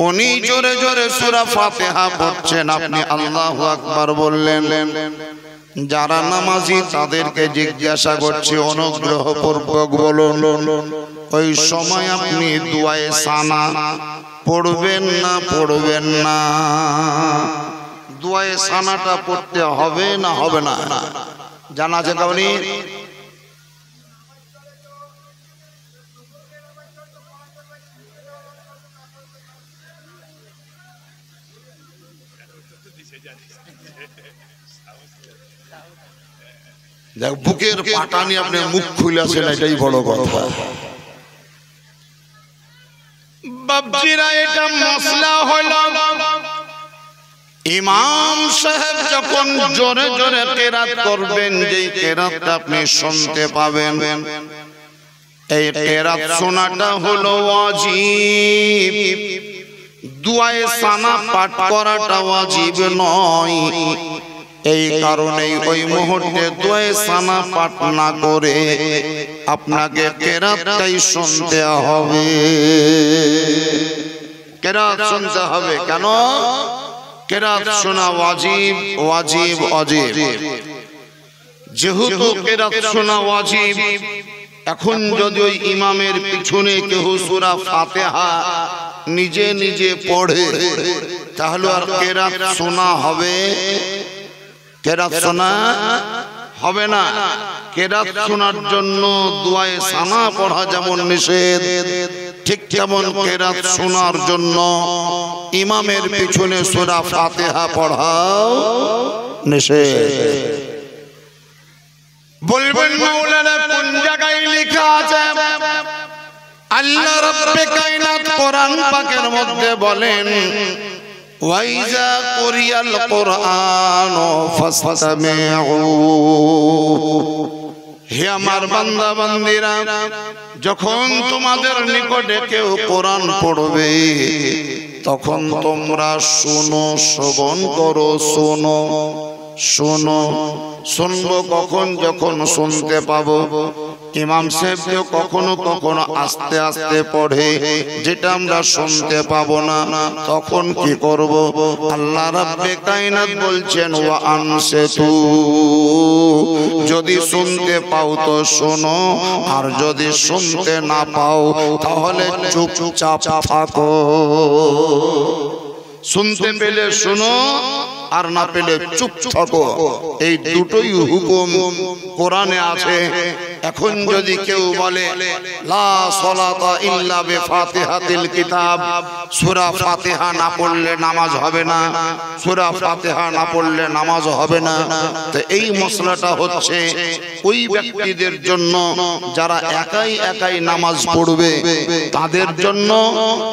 উনি জোরে জোরে সূরা ফাতিহা পড়ছেন, আপনি আল্লাহু আকবার বললেন। যারা নামাজি তাদেরকে জিজ্ঞাসা করছে অনুগ্রহ পূর্বক বলুন ওই সময় আপনি দুআয়ে সানা পড়বেন না পড়বেন না? দুআয়ে সানাটা পড়তে হবে না হবে না? জানা আছে কাউনি? বুকের পাটা নিয়ে আপনি মুখ খুলেছেন, এটাই বড় কথা। বাবজিরা, এটা মশলা হলো ইমাম সাহেব যখন জোরে জোরে কেরাত করবেন, যেই কেরাতটা আপনি শুনতে পাবেন, এই কেরাত শোনাটা হলো ওয়াজিব। দুআয়ে সানা পাঠ করাটা ওয়াজিব নয়। এই কারণেই ওই মুহূর্তে দুআয়ে সানা পাঠ না করে আপনাকে কেরাতটাই শুনতে হবে। কেরাত শুনতে হবে। কেন? কেরাত শোনা ওয়াজিব, ওয়াজিব, ওয়াজিব। যেহেতু কেরাত শোনা ওয়াজিব, এখন যদি ওই ইমামের পিছনে কেউ সূরা ফাতিহা নিজে নিজে পড়ে, তাহলে আর কেরাত শোনা হবে? কেরাত শোনা হবে না। কেরাত শোনার জন্য দুআয়ে সানা পড়া যেমন নিষেধ, ঠিক তেমন কেরাত শোনার জন্য ইমামের পিছনে সূরা ফাতিহা পড়াও নিষেধ। বলবেন মাওলানা কোন জায়গায় লেখা আছে? আল্লাহ রাব্বে কায়নাত কোরআন পাকের মধ্যে বলেন, ওয়াইজা কুরিয়াল কুরআন ফাসতামিউ। হে আমার বান্দা বান্দীরা, যখন তোমাদের নিকটে কেউ কোরআন পড়বে তখন তোমরা শোনো, শ্রবণ করো। শোনো শোনো শুনবো কখন? যখন শুনতে পাবো। ইমাম সাহেব কখনো কখনো আস্তে আস্তে পড়ে, যেটা আমরা শুনতে পাবো না, তখন কি করব? আল্লাহ রাব্বে কায়নাত বলছেন ওয়া আনসিতু, যদি শুনতে পাও তো শোনো, আর যদি শুনতে না পাও তাহলে চুপচাপ থাকো। শুনতে পেলে শোনো, আর না পেলে চুপ থাকো। এই দুটোই হুকুম কোরআনে আছে। এখন যদি কেউ বলে লা সালাতা ইল্লা বিফাতিহাতিল কিতাব, সূরা ফাতিহা না পড়লে নামাজ হবে না, সূরা ফাতিহা না পড়লে নামাজ হবে না, তো এই মশলাটা হচ্ছে ওই ব্যক্তিদের জন্য যারা একাই একাই নামাজ পড়বে তাদের জন্য,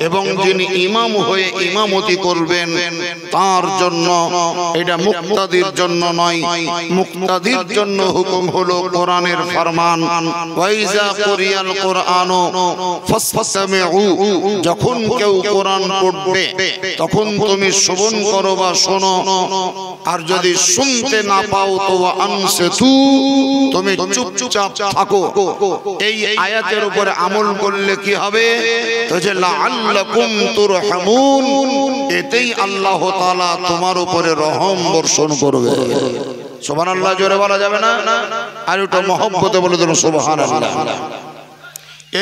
এবং যিনি ইমাম হয়ে ইমামতি করবেন তার জন্য। এটা মুক্তাদির জন্য নয়। মুক্তাদির জন্য হুকুম হলো কোরআনের ফরমান, ওয়াইজা কুরিয়াল কুরআন ফাসতামিউ। যখন কেউ কোরআন পড়বে তখন তুমি শ্রবণ করো বা শোনো, আর যদি শুনতে না পাও তো আনসিতু, তুমি চুপচাপ থাকো। এই আয়াতের উপরে আমল করলে কি হবে? তো যে লাআল্লাকুম তুরহামুন, এতেই আল্লাহ তাআলা তোমার উপরে রহম বর্ষণ করবে। সুবহানাল্লাহ জোরে বলা যাবে না? আর একটু মহব্বতে বলে দেন সুবহানাল্লাহ।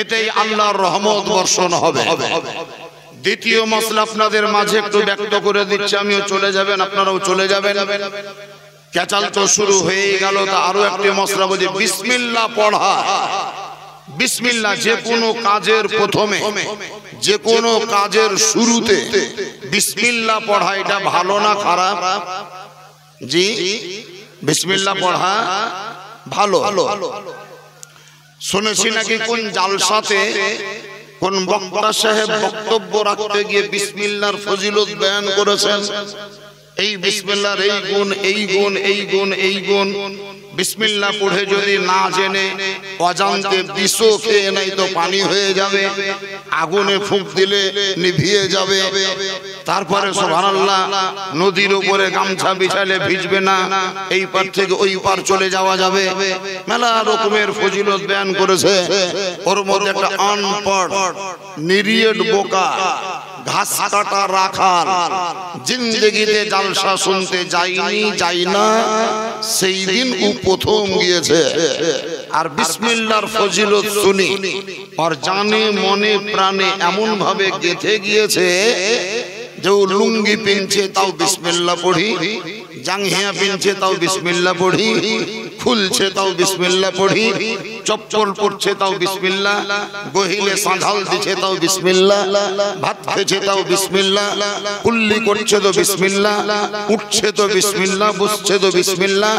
এতেই আল্লাহর রহমত বর্ষণ হবে। দ্বিতীয় মশলা আপনাদের মাঝে একটু ব্যক্ত করে দিচ্ছি, আমিও চলে যাবেন, আপনারাও চলে যাবেন। ক্যাচাল তো শুরু হয়ে গেল, তা আরো একটি মশলা বলি, বিসমিল্লাহ পড়া। বিসমিল্লাহ যে কোনো কাজের প্রথমে, যে কোনো কাজের শুরুতে বিসমিল্লাহ পড়া, এটা ভালো না খারাপ? জি, বিসমিল্লাহ পড়া ভালো। শুনেছি নাকি কোন জালসাতে কোন বক্তা সাহেব বক্তব্য রাখতে গিয়ে বিসমিল্লাহর ফজিলত বয়ান করেছেন। এই বিসমিল্লাহর এই গুণ, এই গুণ, এই গুণ, এই গুণ। বিসমিল্লাহ পড়ে যদি না জেনে অজান্তে বিষ খেয়ে নাই তো পানি হয়ে যাবে, আগুনে ফুঁক দিলে নিভিয়ে যাবে। তারপরে সুবহানাল্লাহ, নদীর উপরে গামছা বিছালে ভিজবে না, এই পার থেকে ওই পার চলে যাওয়া যাবে। মেলা রকমের ফজিলত বয়ান করেছে। ওর মধ্যে একটা আনপড় নিরিয়েড বোকা ঘাস কাটা রাখাল জিন্দেগিতে জালসা শুনতে যাই না, সেই দিন ও প্রথম গিয়েছে। আর বিসমিল্লাহর ফজিলত শুনি আর জানে মনে প্রাণে এমন ভাবে গেঁথে গিয়েছে যে ও লুঙ্গি পিনছে তাও বিসমিল্লাহ পড়ি, জাঙ্গিয়া পিনছে তাও বিসমিল্লাহ পড়ি, খুলছে তাও বিসমিল্লাহ পড়ি, চপ্পল পরছে তাও বিসমিল্লাহ, গহিলে সাঁঝাল দিছে তাও বিসমিল্লাহ, ভাত খেয়েছে তাও বিসমিল্লাহ, কুল্লি করছে তো বিসমিল্লাহ, উঠছে তো বিসমিল্লাহ, বসছে তো বিসমিল্লাহ।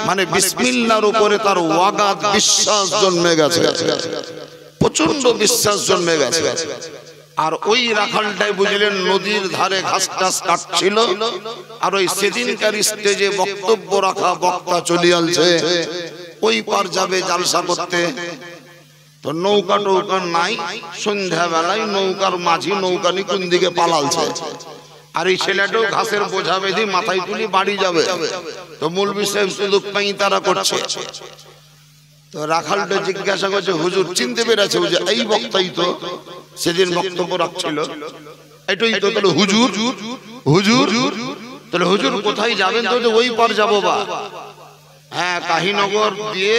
মানে বিসমিল্লাহর উপরে তার ওয়াগাত বিশ্বাস জন্মে গেছে, প্রচন্ড বিশ্বাস জন্মে গেছে। আর ওই রাখালটাই বুঝলেন নদীর ধারে ঘাস টাস কাটছিল, আর ওই সেদিনকার স্টেজে বক্তব্য রাখা বক্তা চলে আসছে, ওই পার যাবে জালসা করতে। তো নৌকা টৌকা নাই, সন্ধ্যা বেলায় নৌকার মাঝি নৌকা নিয়ে কোন দিকে পালালছে, আর এই ছেলেটাও ঘাসের বোঝা বেঁধে মাথায় তুলি বাড়ি যাবে। তো মৌলভী সাহেব শুধু পাইতারা করছে। তো রাখালটা জিজ্ঞাসা করছে, হুজুর চিনতে পেরেছে যে এই বক্তাই তো সেদিন বক্তব্য রাখছিল? এটাই তো। তাহলে হুজুর হুজুর তাহলে হুজুর কোথায় যাবেন? তো ওই পার যাবো বা। হ্যাঁ, কাহিনগর দিয়ে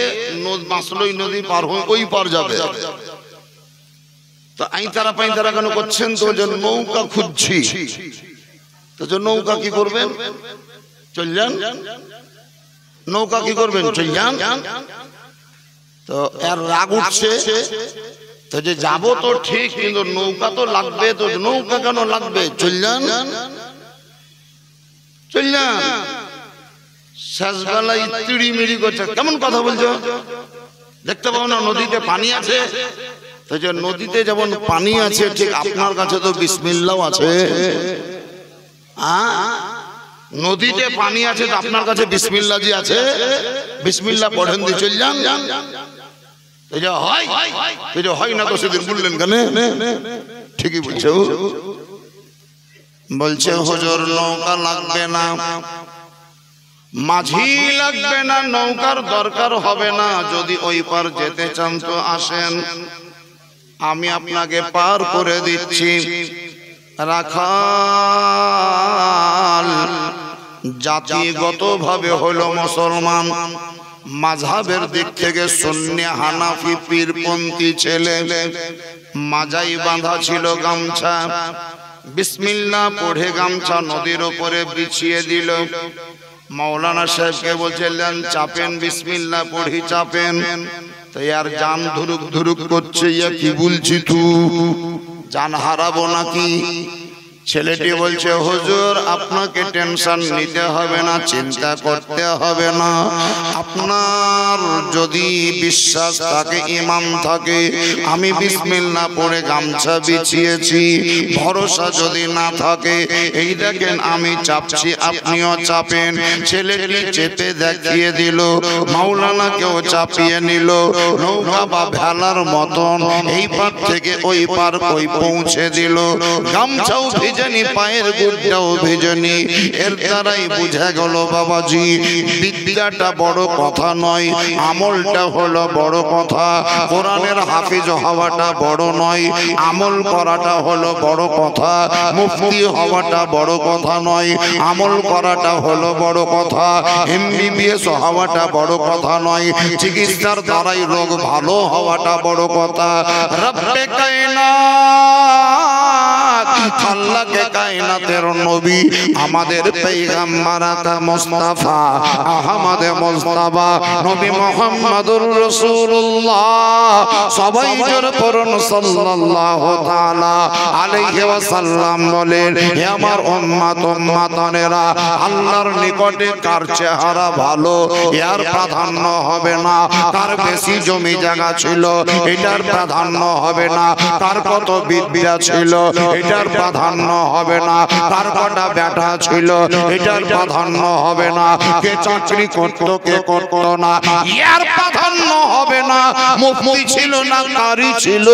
মাসলই নদী পার হয়ে ওই পার যাবে। তো আইতারা পাইতারা কেন করছেন? তো যে নৌকা খুঁজছি। তো যে নৌকা কি করবেন? চল যান। নৌকা কি করবেন? চল যান। তো এর রাগ উঠছে, তো যে যাবো তো ঠিক, কিন্তু নৌকা তো লাগবে। তো নৌকা কেন লাগবে? চল যান, চল যান। শেষ বেলায় তিড়ি মিড়ি করছে, কেমন কথা বলছো? দেখতে পাও না নদীতে পানি আছে? তো যে নদীতে যেমন পানি আছে, ঠিক আপনার কাছে তো বিসমিল্লাহ আছে। নদীতে পানি আছে, তো আপনার কাছে বিসমিল্লাহ জি আছে। বিসমিল্লাহ পড়েন দি, চল যান। হয় না তো সেদিন বললেন কেন? ঠিকই বলছে। বলছে হুজুর নৌকা লাগবে না, মাঝি লাগবে না, নৌকার দরকার হবে না। যদি ওই পার যেতে চান তো আসেন, আমি আপনাকে পার করে দিচ্ছি। রাখাল জাতিগত ভাবে হলো মুসলমান, মাযহাবের দিক থেকে সুন্নি হানাফি পীরপন্থী ছেলে। মাজাই বাঁধা ছিল গামছা, বিসমিল্লাহ পড়ে গামছা নদীর উপরে বিছিয়ে দিল। মাওলানা সাহেবকে বলছিলেন চাপেন, বিসমিল্লাহ পড়ি চাপেন। তো ইয়ার জান ধুরুক ধুরুক করছে, ইয়া কি বলছি তুই, জান হারাবো নাকি? ছেলেটি বলছে, হুজুর আপনাকে টেনশন নিতে হবে না, চিন্তা করতে হবে না। আপনার যদি বিশ্বাস থাকে, ঈমান থাকে, আমি বিসমিল্লাহ পড়ে গামছা বিছিয়েছি। ভরসা যদি না থাকে, এই দেখেন আমি চাপছি, আপনিও চাপেন। ছেলেটি চেপে দেখিয়ে দিল, মাওলানাকেও চাপিয়ে নিল। নৌকা বা ভেলার মতন এই পার থেকে ওই পার কই পৌঁছে দিল। গামছাও ভিজেনি, পায়ের গুড়টাও ভিজেনি। এর দ্বারাই বুঝা গেল বাবাজি, বিদ্যাটা বড় কথা নয়, আমলটা হলো বড় কথা। কোরআনের হাফিজ হওয়াটা বড় নয়, আমল করাটা হলো বড় কথা। মুফতি হওয়াটা বড় কথা নয়, আমল করাটা হলো বড় কথা। এমবিবিএস হওয়াটা বড় কথা নয়, চিকিৎসার দ্বারাই রোগ ভালো হওয়াটা বড় কথা। রব্বে কায়নাত, আল্লাহকে কায়নাতের নবী, আমাদের পয়গম্বর আকা মুস্তাফা আহমদ মুস্তাফা নবী মুহাম্মদুর রাসূলুল্লাহ, সবাই জোরে পড়ুন সাল্লাল্লাহু তাআলা আলাইহি ওয়াসাল্লাম বলেন, হে আমার উম্মত উম্মতানেরা, আল্লাহর নিকটে কার চেহারা ভালো এর প্রাধান্য হবে না, কার বেশি জমি জায়গা ছিল এটার প্রাধান্য হবে না, কার কত বিদ্যা ছিল এটার প্রাধান্য হবে না, কার কটা বেটা ছিল এটার প্রাধান্য হবে না, কে চাকরি করত কে করত না এর প্রাধান্য হবে না, মুফতি ছিল না কারি ছিল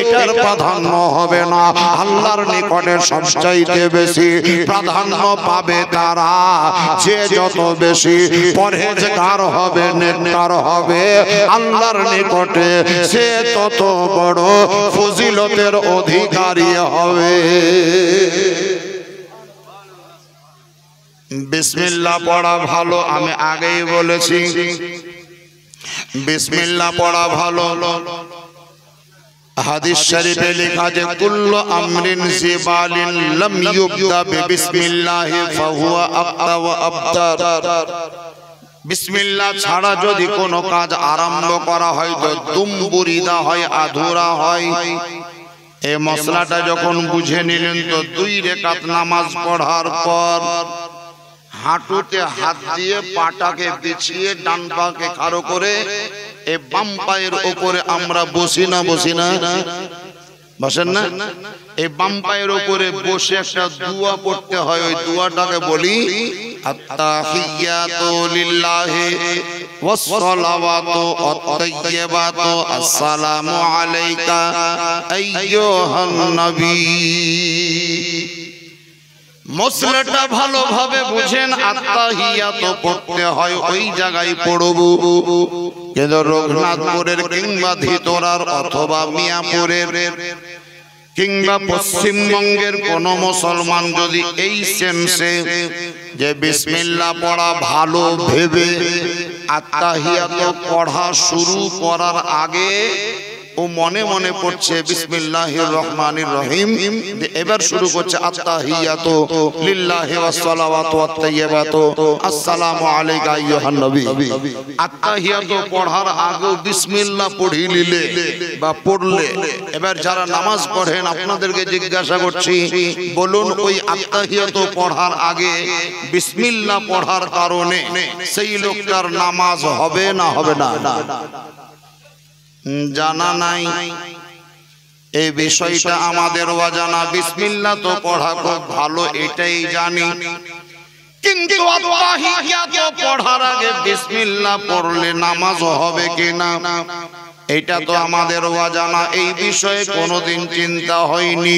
এটার প্রাধান্য হবে না। আল্লাহর নিকটে সবচাইতে বেশি প্রাধান্য পাবে তারা যে যত বেশি পরহেজগার হবে, নেককার হবে, আল্লাহর নিকটে সে তত বড় ফজিলতের অধিকারী হবে। বিসমিল্লাহ পড়া ভালো, আমি আগেই বলেছি বিসমিল্লাহ পড়া ভালো। হাদিস শরীফে লেখা যে কুল্লু আমরিন জিবালিন লাম ইউবদা বিসমিল্লাহ ফাহুয়া আক্তা ওয়া আবতার। বিসমিল্লাহ ছাড়া যদি কোনো কাজ আরম্ভ করা হয় তো দুমবুরিদা হয়, আধুরা হয়। এই মশলাটা যখন বুঝে নিলেন তো 2 রাকাত নামাজ পড়ার পর হাঁটুতে হাত দিয়ে পাটাকে বিছিয়ে ডান পাকে খাড়ো করে এই বাম পায়ের উপরে আমরা বসি না বসেন না, এই বাম পায়ের উপরে বসে একটা দোয়া পড়তে হয়। ওই দোয়াটাকে বলি আত্তাহিয়াতু লিল্লাহি ওয়াস সালাওয়াতু আত-তাইয়্যিবাতু আসসালামু আলাইকা আইয়ুহান নবী। মসলাটা ভালোভাবে বুঝেন, আত্তাহিয়াতু পড়তে হয় ওই জায়গায় পড়ব। কিন্তু রঘুনাথপুরের কিংবা ধিতরার অথবা মিয়াপুরের কিংবা পশ্চিমবঙ্গের কোন মুসলমান যদি এই সেন্সে যে বিসমিল্লাহ পড়া ভালো ভেবে আত্তাহিয়াতু পড়া শুরু করার আগে ও মনে মনে পড়ছে বিসমিল্লাহির রহমানির রহিম, এবার শুরু করছে আত্তাহিয়াতু লিল্লাহি ওয়াস সালাওয়াতু ওয়াত তাইয়্যিবাতু আসসালামু আলাইকা আইয়ুহান নবী। আত্তাহিয়াতু পড়ার আগে বিসমিল্লাহ পড়ি নিলে বা পড়লে, এবার যারা নামাজ পড়েন আপনাদেরকে জিজ্ঞাসা করছি, বলুন ওই আত্তাহিয়াতু পড়ার আগে বিসমিল্লাহ পড়ার কারণে সেই লোকটার নামাজ হবে না হবে না? জানা নাই এই বিষয়টা, আমাদের অজানা। বিসমিল্লাহ তো পড়া খুব ভালো, এটাই জানি, কিন্তু আত্তাহিয়াতু পড়ার আগে বিসমিল্লাহ পড়লে নামাজ হবে কিনা এটা তো আমাদের অজানা। এই বিষয়ে কোনোদিন চিন্তা হয়নি,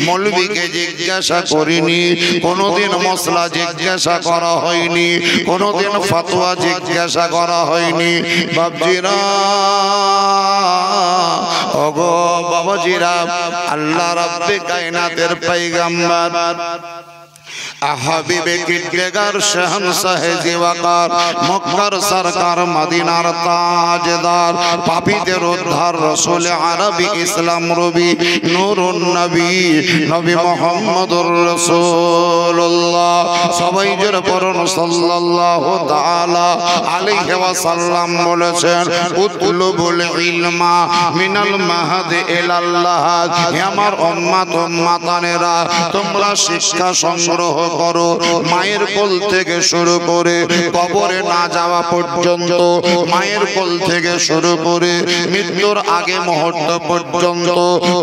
মৌলবীকে জিজ্ঞাসা করিনি, কোনোদিন মসলা জিজ্ঞাসা করা হয়নি, কোনোদিন ফতোয়া জিজ্ঞাসা করা হয়নি। বাবজিরা, ওগো বাবাজিরা, আল্লাহ রাব্বে কায়নাতের পয়গম্বর হাবিবে কিদগার শাহনশাহ জিওয়াকার মক্কার সরকার মদিনার তাজদার পাপীদের উদ্ধার রাসূল আরবি ইসলাম রবি নূরুন নবী নবী মুহাম্মদুর রাসূলুল্লাহ, সবাই জোরে পড়ুন সাল্লাল্লাহু তাআলা আলাইহি ওয়াসাল্লাম বলেছেন, উতলুবুল ইলমা মিনাল মাহদি ইলাল্লাহ। আমার উম্মত উম্মাতানেরা, তোমরা শিক্ষা সংগ্রহ করো মায়ের কোল থেকে শুরু করে কবরে না যাওয়া পর্যন্ত, মায়ের কোল থেকে শুরু করে মৃত্যুর আগে মুহূর্ত পর্যন্ত।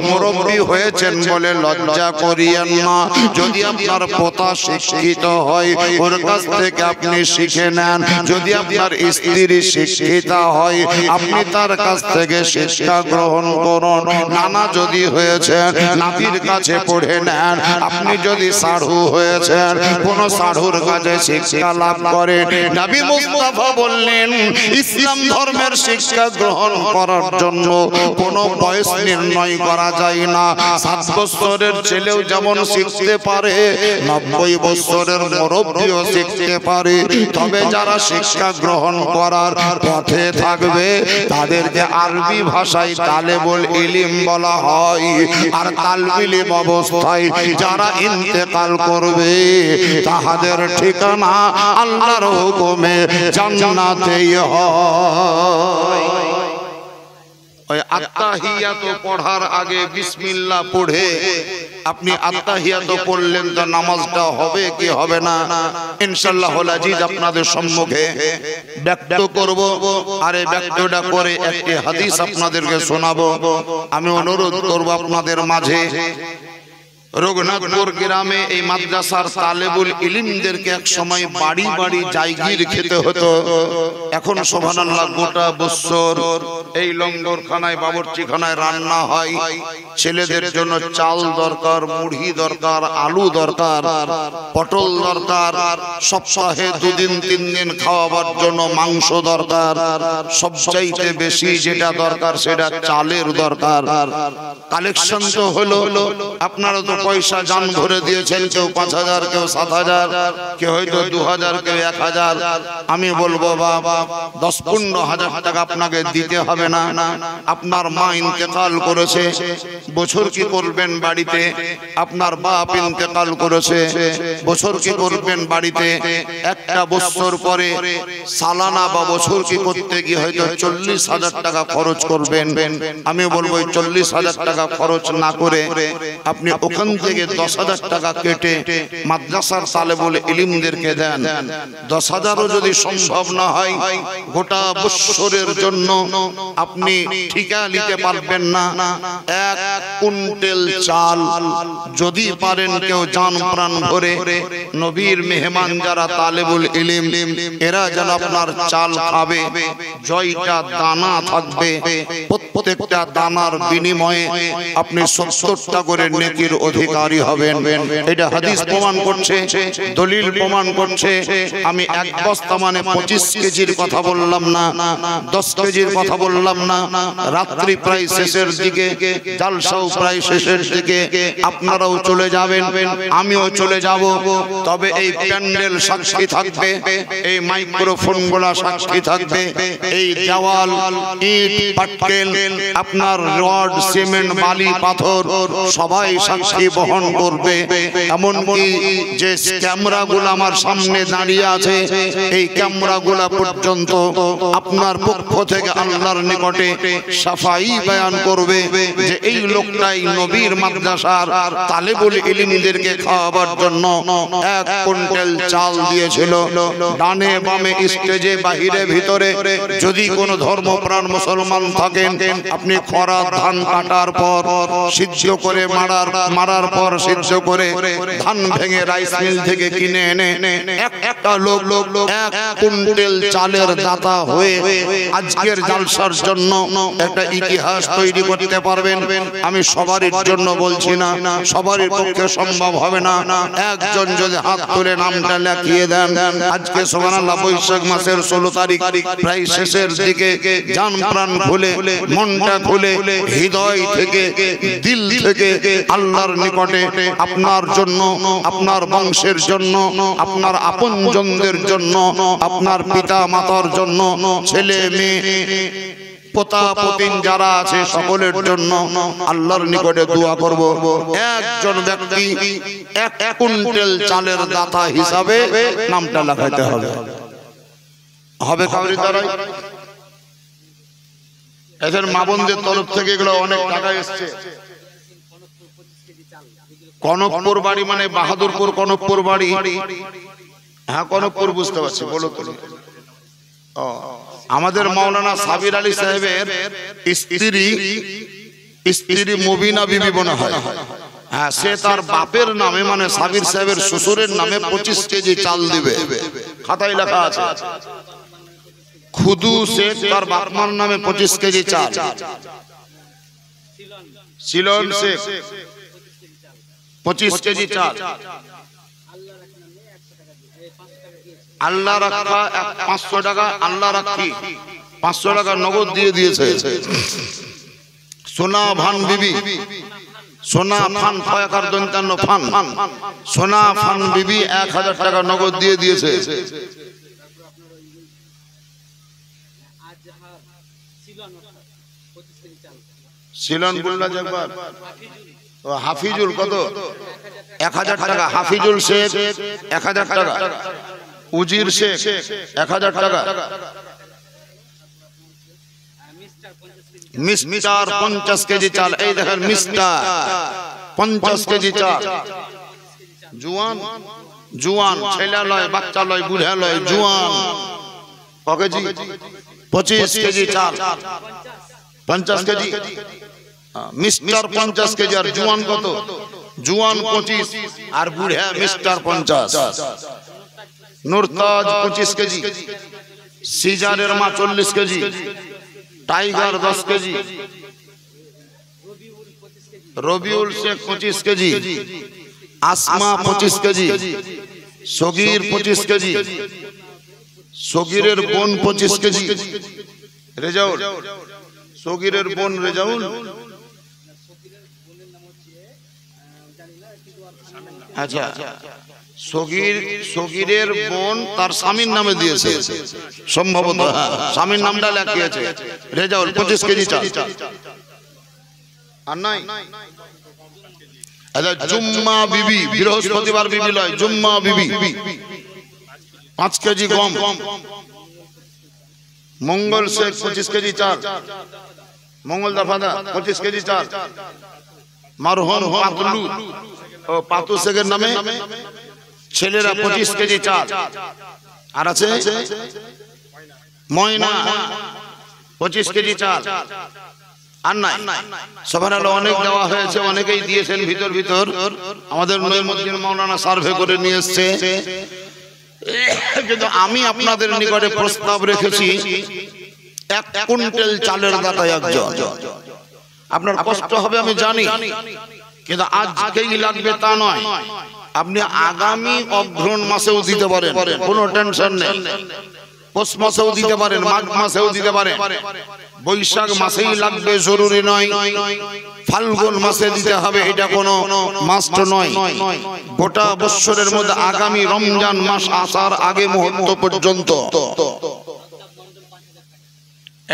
মুরব্বী হয়েছেন বলে লজ্জা করিয়েন না। যদি আপনার পোতা শিক্ষিত হয় ওর কাছ থেকে আপনি শিখে নেন, যদি আপনার স্ত্রী শিক্ষিত হয় আপনি তার কাছ থেকে শিক্ষা গ্রহণ করুন। নানা যদি হয়েছেন নাতির কাছে পড়ে নেন, আপনি যদি সাধু হয়েছেন কোন সাধুর কাছে শিক্ষা লাভ করেন। নবী মুস্তাফা বললেন, ইসলাম ধর্মের শিক্ষা গ্রহণ করার জন্য কোনো বয়স নির্ণয় করা যায় না। 7 বছরের ছেলেও যেমন শিখতে পারে, 90 বছরের মুরব্বিও শিখতে পারে। তবে যারা শিক্ষা গ্রহণ করার পথে থাকবে তাদেরকে আরবি ভাষায় তালেবুল ইলম বলা হয়। আর তালবুল ইলম অবস্থায় যারা ইন্তেকাল করবে তাহাদের ঠিকানা আল্লাহর হুকুমে জান্নাতেই হয়। ওই আত্তাহিয়াতু পড়ার আগে বিসমিল্লাহ পড়ে আপনি আত্তাহিয়াতু পড়লেন তো নামাজটা হবে কি হবে না ইনশাআল্লাহুল আজিজ আপনাদের সম্মুখে ব্যক্ত করব। আর এই ব্যক্তটা করে একটি হাদিস আপনাদেরকে শোনাবো। আমি অনুরোধ করব আপনাদের মাঝে, রঘুনাথপুর গ্রামে এই মাদ্রাসার তালেবুল ইলমদেরকে এক সময় বাড়ি বাড়ি জায়গির খেতে হতো। এখন সুবহানাল্লাহ গোটা বছর এই লঙ্গরখানায় বাবুর্চিখানায় রান্না হয়। ছেলেদের জন্য চাল দরকার, মুড়ি দরকার, আলু দরকার, পটল দরকার, সপ্তাহে 2 দিন 3 দিন খাওয়াবার জন্য মাংস দরকার। সবচাইতে বেশি যেটা দরকার সেটা চালের দরকার। কালেকশন তো হলো, আপনারা তো পয়সা জান ভরে দিয়েছেন, কেউ 5,000, কেউ 7,000, কেউ হয়তো 2,000, কেউ 1,000। আমি বলবো বাবা 10-15,000 টাকা আপনাকে দিতে হবে না। আপনার মা ইন্তেকাল করেছে, বছর কি করবেন বাড়িতে? আপনার বাপ ইন্তেকাল করেছে, বছর কি করবেন বাড়িতে? একটা বছর পরে সালানা বা বছর কি করতে গিয়ে হয়তো 40,000 টাকা খরচ করবেন। আমি বলবো 40,000 টাকা খরচ না করে আপনি ওখান থেকে 10,000 টাকা কেটে মাদ্রাসার তালেবুল ইলমদেরকে দেন। 10,000ও যদি সম্ভব না হয়, গোটা বছরের জন্য আপনি ঠিকা নিতে পারবেন না। 1 কুইন্টাল চাল যদি পারেন কেউ জান প্রাণ ভরে, নবীর মেহমান যারা তালেবুল ইলম এরা যেন আপনার চাল খাবে, জয়টা দানা থাকবে, প্রত্যেকটা দানার বিনিময়ে আপনি 70টা করে নেকির অধিকারী হবেন। এটা হাদিস প্রমাণ করছে, দলিল প্রমাণ করছে। আমি 1 বস্তা মানে 25 কেজির কথা বললাম না, 10 কেজির কথা বললাম না। রাত্রি প্রায় শেষের দিকে, জালসাও প্রায় শেষের দিকে, আপনারাও চলে যাবেন, আমিও চলে যাব। তবে এই প্যান্ডেল সাক্ষী থাকবে, এই মাইক্রোফোনগুলো সাক্ষী থাকবে, এই দেওয়াল, ইট, পাটকেল, আপনার রড, সিমেন্ট, বালি, পাথর সবাই সাক্ষী বহন করবে। এমনকি যে ক্যামেরাগুলো আমার সামনে দাঁড়িয়ে আছে, এই ক্যামেরাগুলো পর্যন্ত আপনার পক্ষ থেকে আল্লাহর নিকটে সাফাই বয়ান করবে যে এই লোকটাই নবীর মাদ্রাসার তালেবুল ইলমদেরকে খাওয়াবার জন্য 1 কুইন্টাল চাল দিয়েছিল। ডানে বামে, স্টেজে, বাহিরে, ভিতরে যদি কোনো ধর্মপ্রাণ মুসলমান থাকেন, আপনি খরা ধান কাটার পর সিদ্ধ করে মারার পর সিদ্ধ করে ধান ভেঙে রাইস মিল থেকে কিনে এনে একটা লোক 1 কুইন্টাল চালের দাতা হয়ে আজকের জালসার জন্য একটা ইতিহাস তৈরি করতে পারবেন। আমি সবারই জন্য বলছি না, সবারই পক্ষে সম্ভব হবে না। একজন যদি হাত তুলে নামটা লিখিয়ে দেন, আজকে সুবহানাল্লাহ বৈশাখ মাসের 16 তারিখ, প্রায় শেষের দিকে, জান প্রাণ খুলে, মনটা খুলে, হৃদয় থেকে, দিল থেকে আল্লাহর নিকটে আপনার জন্য, আপনার বংশের জন্য, আপনার আপনজনদের জন্য, আপনার পিতা মাতার জন্য, ছেলে মেয়ে, পোতা পতিন যারা আছে সকলের জন্য আল্লাহর নিকটে দোয়া করব। একজন ব্যক্তি 1 কুইন্টাল চালের দাতা হিসাবে নামটা লেখাতে হবে। হবে কাউরি দ্বারাই? এদের মা বোনদের তরফ থেকে এগুলো অনেক টাকা এসছে। কনকপুর বাড়ি মানে বাহাদুরপুর কনকপুর বাড়ি। হ্যাঁ, কনকপুর বুঝতে পারছি, বলো তো। আমাদের মাওলানা সাবির আলী সাহেবের স্ত্রী মুবিনা বিবি মনে হয়। হ্যাঁ, সে তার বাপের নামে মানে সাবির সাহেবের শ্বশুরের নামে 25 কেজি চাল দিবে, খাতায় লেখা আছে। খুদু শেখ তার বাপমার নামে 25 কেজি চাল। সিলন শেখ 25 কেজি চাল। আল্লাহ রাখা 500 টাকা, আল্লাহ রাখি 500 টাকা নগদ দিয়ে দিয়েছে। সোনা ভান বিবি, সোনা ফান ফয়াকার দন্তান্ন ফান, সোনা ফান বিবি 1000 টাকা নগদ দিয়ে দিয়েছে। সিলন বললা একবার। হাফিজুল কত? 1000 টাকা। হাফিজুল শেখ 1000 টাকা। উজির শেখ 1000 টাকা। মিস্টার 50 কেজি চাল। এই দেখেন মিস্টার 50 কেজি চাল। জুয়ান ছেলে লয়, বাচ্চা লয়, বুড়া লয়, জুয়ান কেজি 25 কেজি চাল। 50 কেজি মিস্টার 50 কেজি। আর জুয়ান কত? জুয়ান 25 আর বুড়া মিস্টার 50। নুরতাজ 25 কেজি। সিজারের মা 40 KG. Tiger 10 KG. Rabiul Sheikh 25 KG. Asma 25 KG. Sagir 25 KG. সগীরের বোন 25 কেজি। রেজাউল, সগীরের বোন রেজাউল আচ্ছা, সগীরের বোন তার স্বামীর নামে দিয়েছে সম্ভবত, স্বামীর নামটা লেখিয়েছে রেজাউল 25 কেজি চাল। আর নাই আচ্ছা, জুম্মা বিবি, বৃহস্পতিবার বিবি লয়, জুম্মা বিবি 5 কেজি গম। মঙ্গল শেখ 25 কেজি চাল, মঙ্গলদার ফাদা 25 কেজি চাল। মারহুম পাতলু ও পাতু শেখের নামে ছেলেরা 25 কেজি চাল। আর আছে ময়না 25 কেজি চাল। আর নাই সুবহানাল্লাহ, অনেক দেওয়া হয়েছে, অনেকেই দিয়েছেন ভিতর ভিতর। আমাদের নঈমুদ্দিন মাওলানা সার্ভে করে নিয়ে এসেছে, কিন্তু আমি আপনাদের নিকটে প্রস্তাব রেখেছি 1 কুইন্টাল চালের দাতা একজন। আপনার কষ্ট হবে আমি জানি, কিন্তু আজকেই লাগবে তা নয়, আপনি আগামী অগ্রহণ মাসেও দিতে পারেন, কোনো টেনশন নেই। পৌষ মাসেও দিতে পারেন, মাঘ মাসেও দিতে পারেন, বৈশাখ মাসেই লাগবে জরুরি নয়, ফাল্গুন মাসে দিতে হবে এটা কোনো মাস্ট নয়। গোটা বছরের মধ্যে আগামী রমজান মাস আসার আগে মুহূর্ত পর্যন্ত।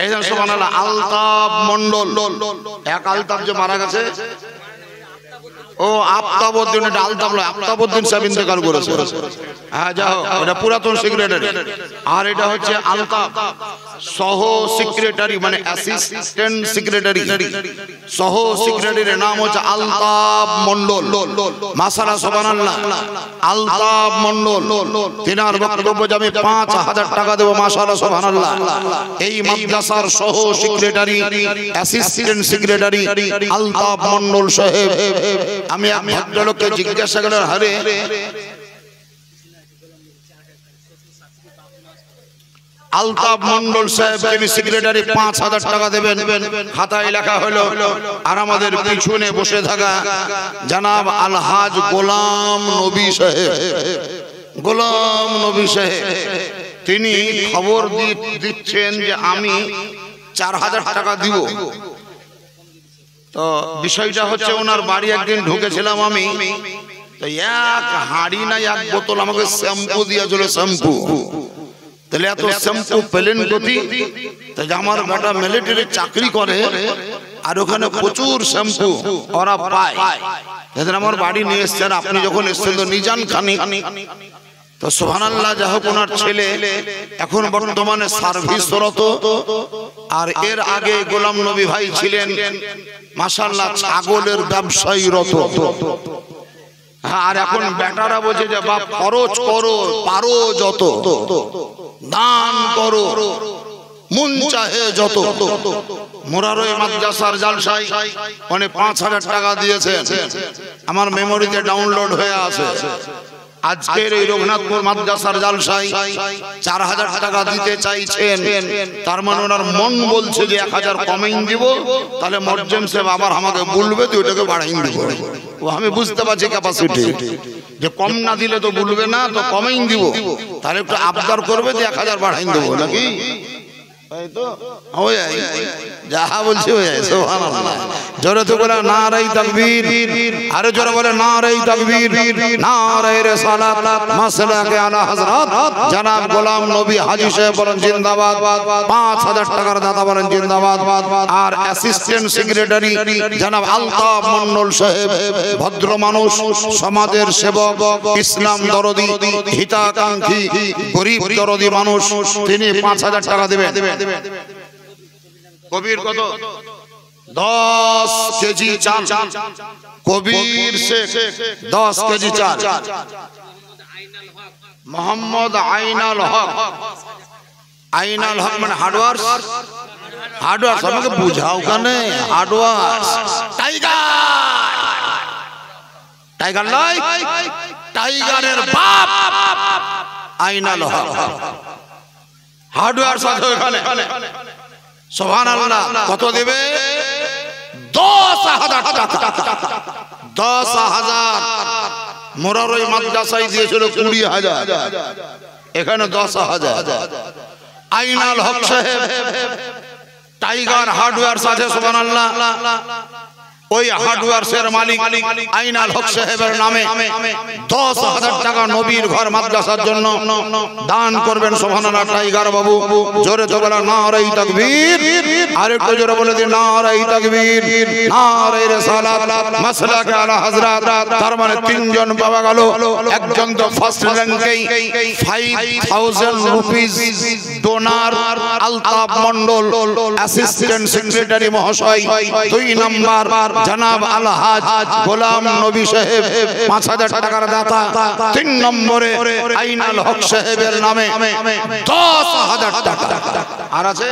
এই যে সুবহানাল্লাহ, আলতাফ মন্ডল, এক আলতাফ যে মারা গেছে, ও আফতাবউদ্দিন, এটা আলতাফ নয়, আফতাবউদ্দিন সাহেব ইন্তেকাল করেছে। হ্যাঁ যাও, এটা পুরাতন সেক্রেটারি। আর এটা হচ্ছে আলতাফ সহ সেক্রেটারি, মানে অ্যাসিস্ট্যান্ট সেক্রেটারি, সহ সেক্রেটারির নাম হচ্ছে আলতাফ মন্ডল। মাশাআল্লাহ সুবহানাল্লাহ, আলতাফ মন্ডল, তিনার বক্তব্য যে আমি 5000 টাকা দেব। মাশাআল্লাহ সুবহানাল্লাহ, এই মাদ্রাসার সহ secretary, assistant secretary Altaf Mondal সাহেব। আমি এক ভদ্রলোককে জিজ্ঞাসা করলাম, আরে আলতাফ মন্ডল সাহেব তিনি সেক্রেটারি 5000 টাকা দেবেন, খাতায় লেখা হলো। আর আমাদের পিছনে বসে থাকা জনাব আলহাজ গোলাম নবী সাহেব, গোলাম নবী সাহেব তিনি খবর দিচ্ছেন যে আমি 4000 টাকা দিব। তো বিষয়টা হচ্ছে, ওনার বাড়ি একদিন ঢুকেছিলাম আমি, তো এক হাঁড়ি না এক বোতল আমাকে শ্যাম্পু দিয়েছিল, শ্যাম্পু। তাহলে এত শ্যাম্পু পেলেন গতি? আমার বেটা মিলিটারি চাকরি করে, আর ওখানে প্রচুর শ্যাম্পু ওরা পায়। আমার বাড়ি নিয়ে এসছেন, আপনি যখন এসছেন তো নিজান খানি। তো সুবহানাল্লাহ, যা হোক ওনার ছেলে এখন বর্তমানে সার্ভিসরত, আর এর আগে গোলাম নবী ভাই ছিলেন মাশাআল্লাহ ছাগলের ব্যবসায়ীরত। আর এখন বেটারা বলছে যে বাপ খরচ করো, পারো যত, দান করো, মন চাহে যত। মোরারই মাদ্রাসার জালসায় মানে 5000 টাকা দিয়েছেন, আমার মেমোরিতে ডাউনলোড হয়ে আছে। আজকের এই রঘুনাথপুর মাদ্রাসার জালসায় 4000 টাকা দিতে চাইছেন, তার মানে ওনার মন বলছে যে 1000 কমেই দিব, তাহলে মরজেম সাহেব আবার আমাকে বলবে তো ওটাকে বাড়াই দিব। ও আমি বুঝতে পারছি ক্যাপাসিটি, যে কম না দিলে তো বলবে না, তো কমেই দিব, তাহলে একটু আবদার করবে যে 1000 বাড়াই দেবো নাকি। যাহা বলছি জোরে তো বলে নারাই তাকবীর, আরে জোরে বলে নারাই তাকবীর, নারায়ে রিসালাত, মাসলাকে আলা হযরত জনাব গোলাম নবী হাজী সাহেব বলেন জিন্দাবাদ, 5000 টাকার দাতা বলেন জিন্দাবাদ। আর অ্যাসিস্ট্যান্ট সেক্রেটারি জনাব আলতাফ মন্ডল সাহেব, ভদ্র মানুষ, সমাজের সেবক, ইসলাম দরদি, হিতাকাঙ্ক্ষী, গরিব দরদি মানুষ, তিনি 5000 টাকা দেবেন। কবির কত? 10 কেজি চাল। কবির শেখ 10 কেজি চাল। মোহাম্মদ আইনাল হক, আইনাল হক মানে হার্ডওয়ার্স, হার্ডওয়ার্স আমাকে বুঝাও কানে, হার্ডওয়ার্স টাইগার, টাইগার নয়, টাইগারের বাপ আইনাল হক, হার্ডওয়ার্স আছে ওখানে। সুবহানাল্লাহ, কত দেবে? 10,000 টাকা। 10,000। মোরারই মাদ্রাসায় দিয়েছিল 20,000, এখানে 10,000। আইনাল হক সাহেব টাইগার হার্ডওয়্যার আছে, সুবহানাল্লাহ, ওই হার্ডওয়্যারসের মালিক আইনাল হক সাহেবের নামে 10,000 টাকা নবীর ঘর মাদ্রাসার জন্য দান করবেন। সুবহানাল্লাহ। টাইগার বাবু জোরে তো বলা নারায়ে তাকবীর, আরেকটু জোরে বলে দিন নারায়ে তাকবীর, নারায়ে রিসালাত, মাসলাক আলা হযরত। তার মানে তিনজন পাওয়া গেল। একজন তো ফার্স্ট র্যাঙ্কেই 5000 rupees donor Altaf Mondal, assistant secretary মহাশয়। 2 নাম্বার জনাব আলহাজ গোলাম নবী সাহেব 5000 টাকার দাতা। 3 নম্বরে আইনাল হক সাহেবের নামে 10,000 টাকা। আর আছে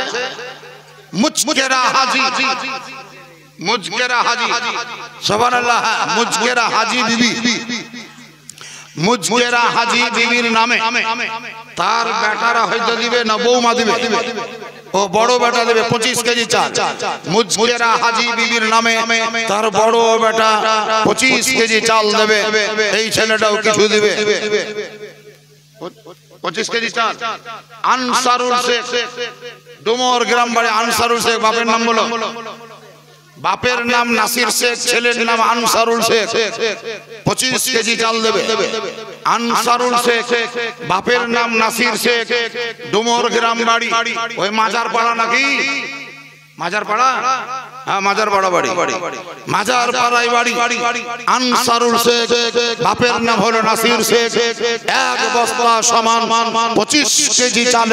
মুজকেরা হাজি, মুজকেরা হাজি, সুবহানাল্লাহ। মুজকেরা হাজি বিবি, মুজকেরা হাজি বিবির নামে তার বেটারা হয়তো দিবে না বৌমা দিবে, ও বড় বেটা দেবে 25 কেজি চাল। মুজকেরা হাজি বিবির নামে তার বড় বেটা 25 কেজি চাল দেবে। এই ছেলেটাও কিছু দিবে, 25 কেজি চাল। আনসারুল শেখ, ডুমর গ্রাম বাড়ি। আনসারুল শেখ বাপের নাম বলো। বাপের নাম নাসির শেখ, ছেলের নাম আনসারুল শেখ। 25 কেজি চাল দেবে। আনসারুল শেখ, বাপের নাম নাসির শেখ, ডুমর গ্রাম বাড়ি। ওই মাজার পাড়া নাকি? মাজার পাড়া? হ্যাঁ, মাজার পাড়া বাড়ি, মাজার পাড়ায় বাড়ি। আনসারুল শেখ, বাপের নাম হলো নাসির শেখ। 1 বস্তা সমান 25 কেজি চাল।